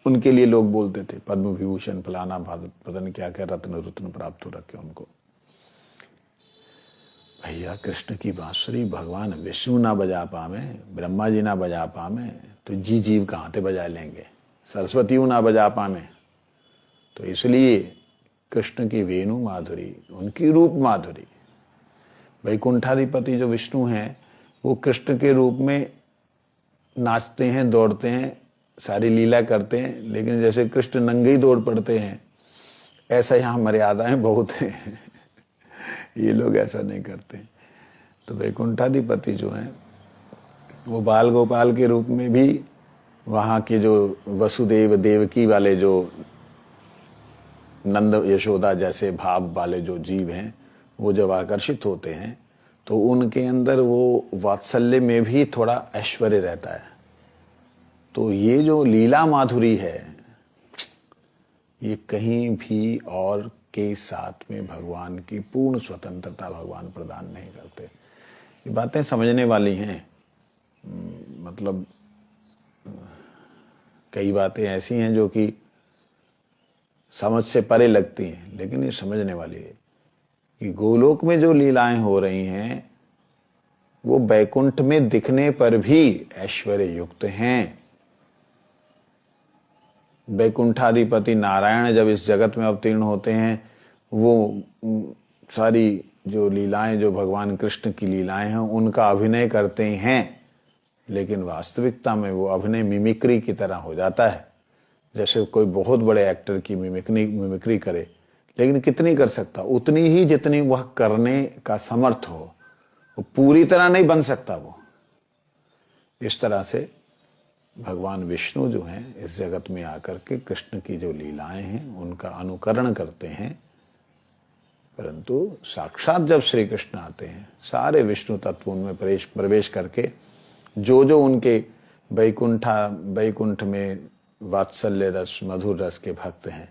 उनके लिए लोग बोलते थे पद्म विभूषण फलाना भारत पता नहीं क्या क्या रत्न रत्न प्राप्त हो रखे उनको। भैया कृष्ण की बांसुरी भगवान विष्णु ना बजा पावे, ब्रह्मा जी ना बजा पावे, तो जी जीव कहाँ से बजा लेंगे? सरस्वती ना बजा पावे। तो इसलिए कृष्ण की वेणु माधुरी, उनकी रूप माधुरी, वैकुंठाधिपति जो विष्णु हैं वो कृष्ण के रूप में नाचते हैं, दौड़ते हैं, सारी लीला करते हैं, लेकिन जैसे कृष्ण नंगे ही दौड़ पड़ते हैं, ऐसा यहाँ मर्यादाएं बहुत हैं। ये लोग ऐसा नहीं करते। तो वैकुंठाधिपति जो हैं वो बाल गोपाल के रूप में भी वहाँ के जो वसुदेव देवकी वाले जो नंद यशोदा जैसे भाव वाले जो जीव हैं, वो जब आकर्षित होते हैं तो उनके अंदर वो वात्सल्य में भी थोड़ा ऐश्वर्य रहता है। तो ये जो लीला माधुरी है, ये कहीं भी और के साथ में भगवान की पूर्ण स्वतंत्रता भगवान प्रदान नहीं करते। ये बातें समझने वाली हैं। मतलब कई बातें ऐसी हैं जो कि समझ से परे लगती हैं, लेकिन ये समझने वाली है कि गोलोक में जो लीलाएं हो रही हैं वो बैकुंठ में दिखने पर भी ऐश्वर्य युक्त हैं। बैकुंठाधिपति नारायण जब इस जगत में अवतीर्ण होते हैं, वो सारी जो लीलाएं, जो भगवान कृष्ण की लीलाएं हैं, उनका अभिनय करते हैं, लेकिन वास्तविकता में वो अभिनय मिमिक्री की तरह हो जाता है। जैसे कोई बहुत बड़े एक्टर की मिमिक्री करे, लेकिन कितनी कर सकता? उतनी ही जितनी वह करने का समर्थ हो। वो पूरी तरह नहीं बन सकता वो। इस तरह से भगवान विष्णु जो हैं इस जगत में आकर के कृष्ण की जो लीलाएं हैं उनका अनुकरण करते हैं, परंतु साक्षात जब श्री कृष्ण आते हैं, सारे विष्णु तत्व उनमें प्रवेश करके जो जो उनके बैकुंठ में वात्सल्य रस, मधुर रस के भक्त हैं,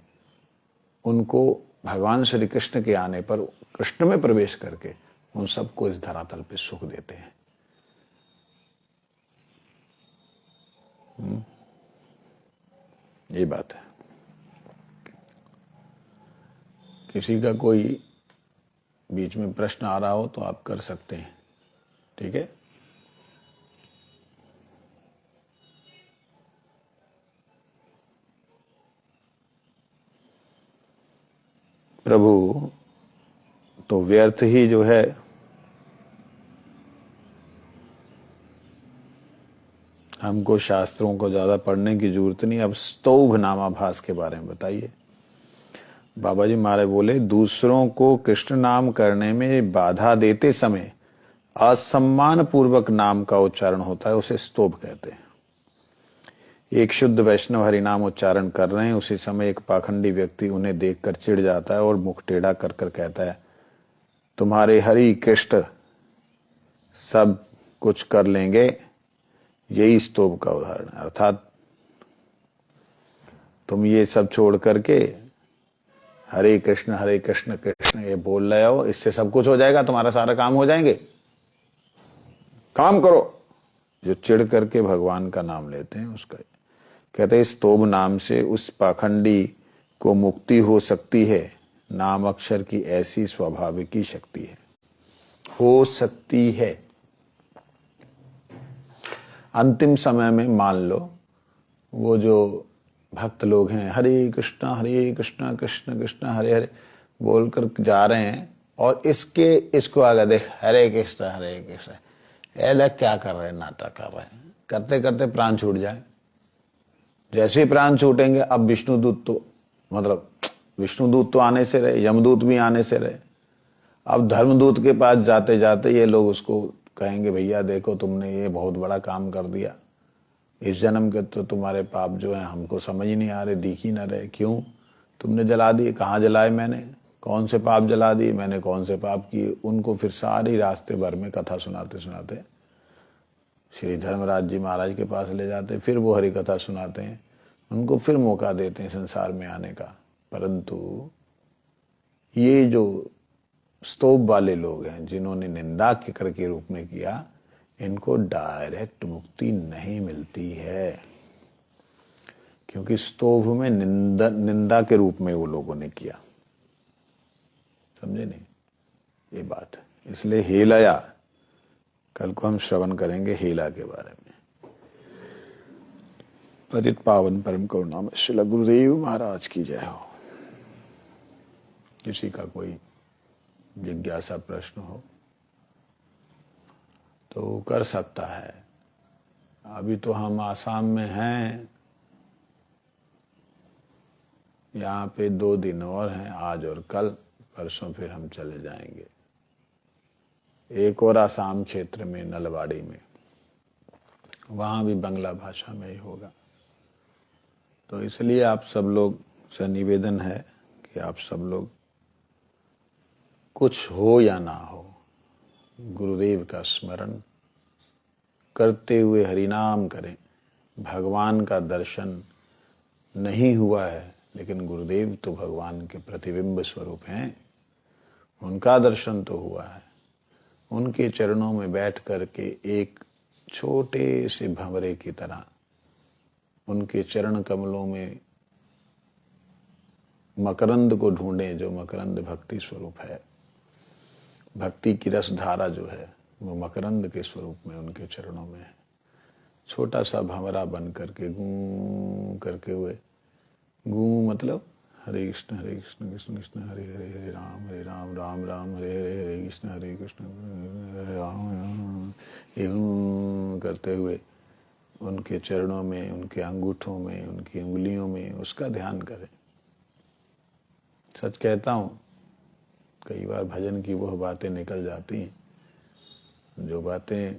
उनको भगवान श्री कृष्ण के आने पर कृष्ण में प्रवेश करके उन सबको इस धरातल पे सुख देते हैं। ये बात है। किसी का कोई बीच में प्रश्न आ रहा हो तो आप कर सकते हैं, ठीक है? प्रभु तो व्यर्थ ही जो है हमको शास्त्रों को ज्यादा पढ़ने की जरूरत नहीं। अब स्तौभ नामाभास के बारे में बताइए। बाबा जी महाराज बोले, दूसरों को कृष्ण नाम करने में बाधा देते समय असम्मान पूर्वक नाम का उच्चारण होता है, उसे स्तोभ कहते हैं। एक शुद्ध वैष्णव हरिनाम उच्चारण कर रहे हैं, उसी समय एक पाखंडी व्यक्ति उन्हें देखकर चिढ़ जाता है और मुख टेढ़ा कर कर कहता है, तुम्हारे हरि कृष्ण सब कुछ कर लेंगे। यही स्तोभ का उदाहरण है। अर्थात तुम ये सब छोड़ करके हरे कृष्ण कृष्ण ये बोल रहे हो, इससे सब कुछ हो जाएगा, तुम्हारा सारा काम हो जाएंगे, काम करो। जो चिढ़ करके भगवान का नाम लेते हैं उसका कहते हैं स्तोभ नाम से उस पाखंडी को मुक्ति हो सकती है नाम अक्षर की ऐसी स्वाभाविक शक्ति है, हो सकती है। अंतिम समय में मान लो वो जो भक्त लोग हैं हरे कृष्णा कृष्ण कृष्ण हरे हरे बोलकर जा रहे हैं और इसको आगे देख हरे कृष्ण ये लोग क्या कर रहे हैं, नाटक कर रहे हैं, करते करते प्राण छूट जाए। जैसे ही प्राण छूटेंगे अब विष्णुदूत तो आने से रहे, यमदूत भी आने से रहे। अब धर्मदूत के पास जाते जाते ये लोग उसको कहेंगे भैया देखो तुमने ये बहुत बड़ा काम कर दिया, इस जन्म के तो तुम्हारे पाप जो है हमको समझ ही नहीं आ रहे, दिख ही ना रहे, क्यों तुमने जला दिए, कहाँ जलाए मैंने, कौन से पाप जला दिए मैंने, कौन से पाप किए। उनको फिर सारी रास्ते भर में कथा सुनाते सुनाते श्री धर्मराज जी महाराज के पास ले जाते, फिर वो हरि कथा सुनाते हैं, उनको फिर मौका देते हैं संसार में आने का। परंतु ये जो स्तोभ वाले लोग हैं जिन्होंने निंदा के कर के रूप में किया, इनको डायरेक्ट मुक्ति नहीं मिलती है, क्योंकि स्तोभ में निंदा के रूप में वो लोगों ने किया। समझे नहीं ये बात है। इसलिए हेलया, कल को हम श्रवण करेंगे हेला के बारे में। पतित पावन परम करुणा में श्री गुरुदेव महाराज की जय हो। किसी का कोई जिज्ञासा प्रश्न हो तो कर सकता है। अभी तो हम आसाम में हैं, यहाँ पे 2 दिन और हैं, आज और कल, परसों फिर हम चले जाएंगे एक और आसाम क्षेत्र में, नलवाड़ी में, वहाँ भी बांग्ला भाषा में ही होगा। तो इसलिए आप सब लोग से निवेदन है कि आप सब लोग कुछ हो या ना हो गुरुदेव का स्मरण करते हुए हरिनाम करें। भगवान का दर्शन नहीं हुआ है, लेकिन गुरुदेव तो भगवान के प्रतिबिंब स्वरूप हैं, उनका दर्शन तो हुआ है। उनके चरणों में बैठ करके एक छोटे से भंवरे की तरह उनके चरण कमलों में मकरंद को ढूंढें, जो मकरंद भक्ति स्वरूप है। भक्ति की रस धारा जो है वो मकरंद के स्वरूप में उनके चरणों में है। छोटा सा भंवरा बन करके गूं करके हुए, गूं मतलब हरे कृष्ण कृष्ण कृष्ण हरे हरे, हरे राम राम राम हरे हरे, हरे कृष्ण हरे राम यूं करते हुए उनके चरणों में, उनके अंगूठों में, उनकी उंगलियों में उसका ध्यान करें। सच कहता हूँ, कई बार भजन की वह बातें निकल जाती हैं, जो बातें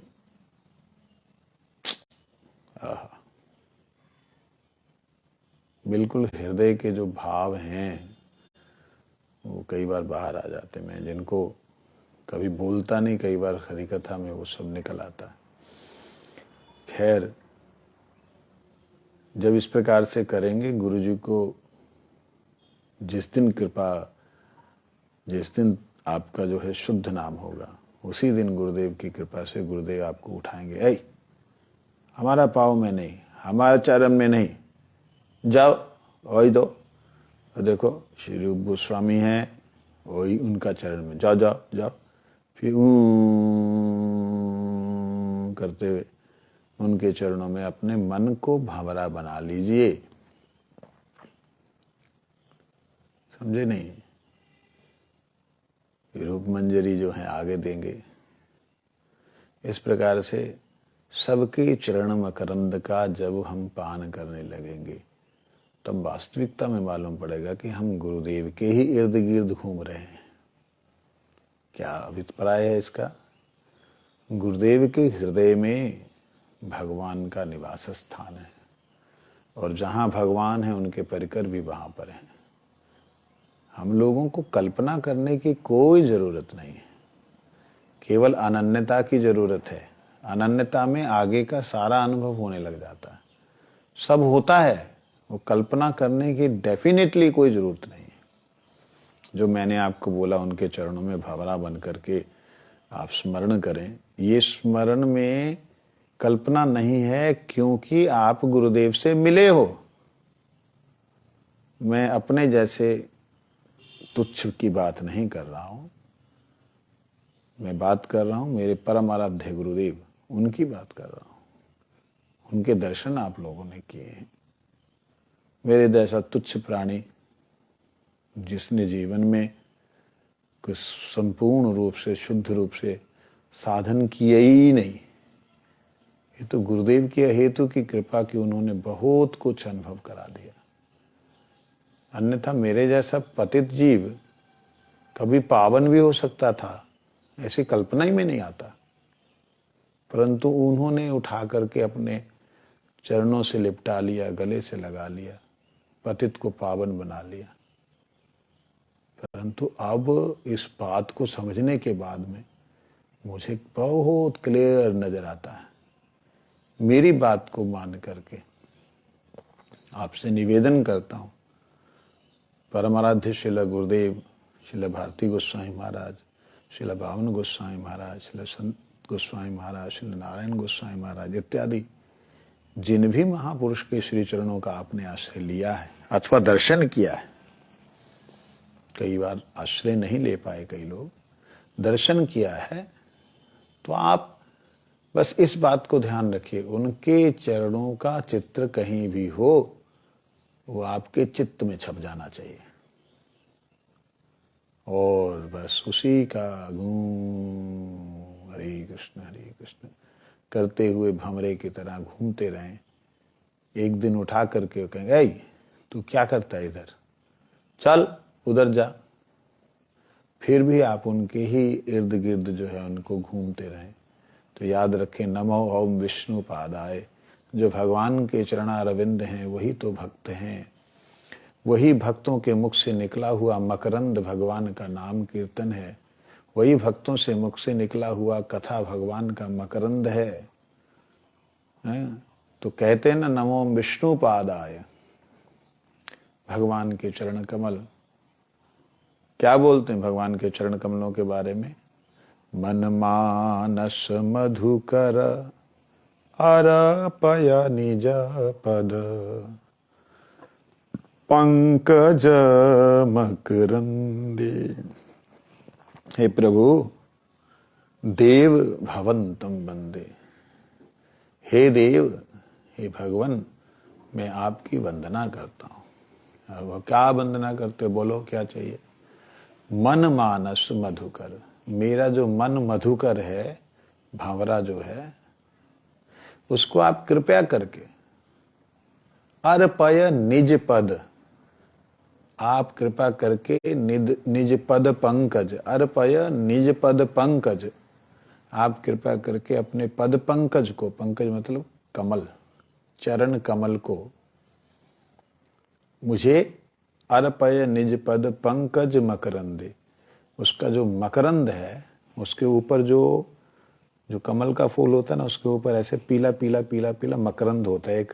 बिल्कुल हृदय के जो भाव हैं वो कई बार बाहर आ जाते। मैं जिनको कभी बोलता नहीं, कई बार हरि कथा में वो सब निकल आता है। खैर, जब इस प्रकार से करेंगे, गुरु जी को जिस दिन आपका जो है शुद्ध नाम होगा, उसी दिन गुरुदेव की कृपा से गुरुदेव आपको उठाएंगे। ऐ हमारा पाँव में नहीं, हमारे चरण में नहीं, जाओ वही दो। तो देखो श्री रूप गोस्वामी हैं, वही उनका चरण में, जाओ जाओ जाओ। फिर करते हुए उनके चरणों में अपने मन को भंवरा बना लीजिए। समझे नहीं? रूप मंजरी जो है आगे देंगे। इस प्रकार से सबके चरण मकरंद का जब हम पान करने लगेंगे, तब वास्तविकता में मालूम पड़ेगा कि हम गुरुदेव के ही इर्द गिर्द घूम रहे हैं। क्या अभिप्राय है इसका? गुरुदेव के हृदय में भगवान का निवास स्थान है, और जहाँ भगवान है उनके परिकर भी वहाँ पर हैं। हम लोगों को कल्पना करने की कोई जरूरत नहीं है, केवल अनन्यता की जरूरत है। अनन्यता में आगे का सारा अनुभव होने लग जाता है। सब होता है, वो कल्पना करने की डेफिनेटली कोई जरूरत नहीं है। जो मैंने आपको बोला, उनके चरणों में भंवरा बन करके आप स्मरण करें। ये स्मरण में कल्पना नहीं है, क्योंकि आप गुरुदेव से मिले हो। मैं अपने जैसे तुच्छ की बात नहीं कर रहा हूं, मैं बात कर रहा हूं मेरे परम आराध्य गुरुदेव, उनकी बात कर रहा हूं। उनके दर्शन आप लोगों ने किए हैं। मेरे जैसा तुच्छ प्राणी जिसने जीवन में कुछ संपूर्ण रूप से, शुद्ध रूप से साधन किए ही नहीं, ये तो गुरुदेव की हेतु की कृपा की उन्होंने बहुत कुछ अनुभव करा दिया। अन्यथा मेरे जैसा पतित जीव कभी पावन भी हो सकता था, ऐसी कल्पना ही में नहीं आता, परंतु उन्होंने उठा करके अपने चरणों से लिपटा लिया, गले से लगा लिया, पतित को पावन बना लिया। परंतु अब इस बात को समझने के बाद में मुझे बहुत क्लियर नजर आता है। मेरी बात को मान करके आपसे निवेदन करता हूं, परमाराध्य श्रील गुरुदेव, श्रील भारती गोस्वामी महाराज, श्रील बावन गोस्वामी महाराज, श्रील संत गोस्वामी महाराज, श्रील नारायण गोस्वामी महाराज इत्यादि जिन भी महापुरुष के श्री चरणों का आपने आश्रय लिया है अथवा दर्शन किया है, कई बार आश्रय नहीं ले पाए कई लोग, दर्शन किया है, तो आप बस इस बात को ध्यान रखिए, उनके चरणों का चित्र कहीं भी हो वो आपके चित्त में छप जाना चाहिए, और बस उसी का गुण हरे कृष्ण करते हुए भंवरे की तरह घूमते रहें। एक दिन उठा करके कहेंगे, ऐ तू क्या करता है इधर, चल उधर जा। फिर भी आप उनके ही इर्द गिर्द जो है उनको घूमते रहें। तो याद रखें, नमो ओम विष्णु पादाय, जो भगवान के चरणारविंद हैं वही तो भक्त हैं, वही भक्तों के मुख से निकला हुआ मकरंद भगवान का नाम कीर्तन है, वही भक्तों से मुख से निकला हुआ कथा भगवान का मकरंद है। तो कहते हैं ना, नमो विष्णु पादाय, भगवान के चरण कमल। क्या बोलते हैं भगवान के चरण कमलों के बारे में? मन मानस मधुकर अरपय निज पद, पंकज मकरंदे। हे प्रभु, देव भवंतम वंदे, हे देव, हे भगवान, मैं आपकी वंदना करता हूं। अब क्या वंदना करते हो, बोलो क्या चाहिए? मन मानस मधुकर, मेरा जो मन मधुकर है, भावरा जो है, उसको आप कृपया करके अर्पय निज पद, आप कृपा करके निज पद पंकज, अर्पय निज पद पंकज, आप कृपा करके अपने पद पंकज को, पंकज मतलब कमल, चरण कमल को, मुझे अर्पय निज पद पंकज मकरंदे, उसका जो मकरंद है, उसके ऊपर जो कमल का फूल होता है ना, उसके ऊपर ऐसे पीला पीला पीला पीला मकरंद होता है, एक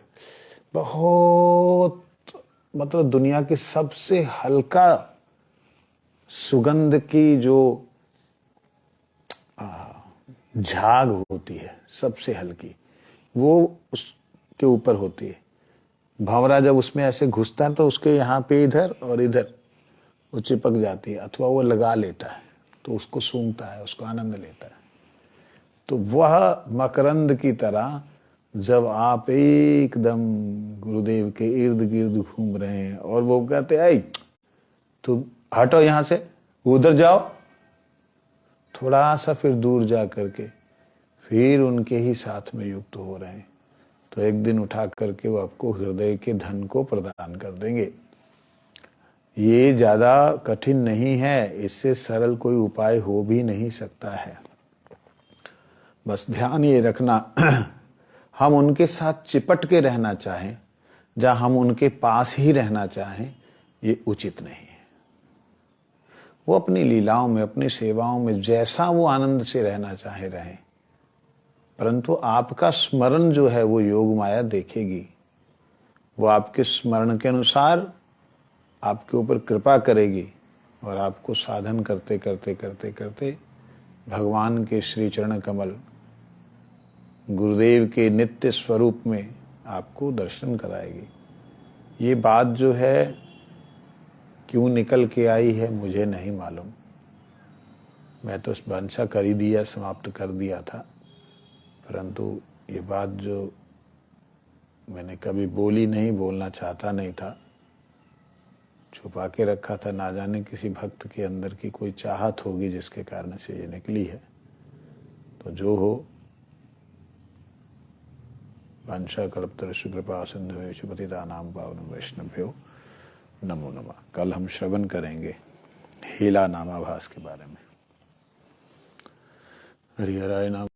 बहुत मतलब दुनिया की सबसे हल्का सुगंध की जो झाग होती है, सबसे हल्की, वो उसके ऊपर होती है। भंवरा जब उसमें ऐसे घुसता है तो उसके यहाँ पे इधर और इधर वो चिपक जाती है, अथवा वो लगा लेता है तो उसको सूंघता है, उसको आनंद लेता है। तो वह मकरंद की तरह जब आप एकदम गुरुदेव के इर्द गिर्द घूम रहे हैं और वो कहते हैं, तो हटो यहां से, उधर जाओ, थोड़ा सा फिर दूर जा करके फिर उनके ही साथ में युक्त हो रहे हैं, तो एक दिन उठा करके वो आपको हृदय के धन को प्रदान कर देंगे। ये ज्यादा कठिन नहीं है, इससे सरल कोई उपाय हो भी नहीं सकता है। बस ध्यान ये रखना, हम उनके साथ चिपट के रहना चाहें, जहां हम उनके पास ही रहना चाहें, ये उचित नहीं है। वो अपनी लीलाओं में, अपनी सेवाओं में जैसा वो आनंद से रहना चाहे रहें, परंतु आपका स्मरण जो है वो योग माया देखेगी। वो आपके स्मरण के अनुसार आपके ऊपर कृपा करेगी और आपको साधन करते करते करते करते भगवान के श्री चरण कमल, गुरुदेव के नित्य स्वरूप में आपको दर्शन कराएगी। ये बात जो है क्यों निकल के आई है मुझे नहीं मालूम। मैं तो वंशा कर ही दिया, समाप्त कर दिया था, परंतु ये बात जो मैंने कभी बोली नहीं, बोलना चाहता नहीं था, छुपा के रखा था, ना जाने किसी भक्त के अंदर की कोई चाहत होगी जिसके कारण से ये निकली है। तो जो हो, वंशा कल्पतरुष कृपा सिंधु पतितानां पावनं वैष्णवभ्यो नमो नमः। कल हम श्रवण करेंगे हेला नामाभास के बारे में। हरिहराय नाम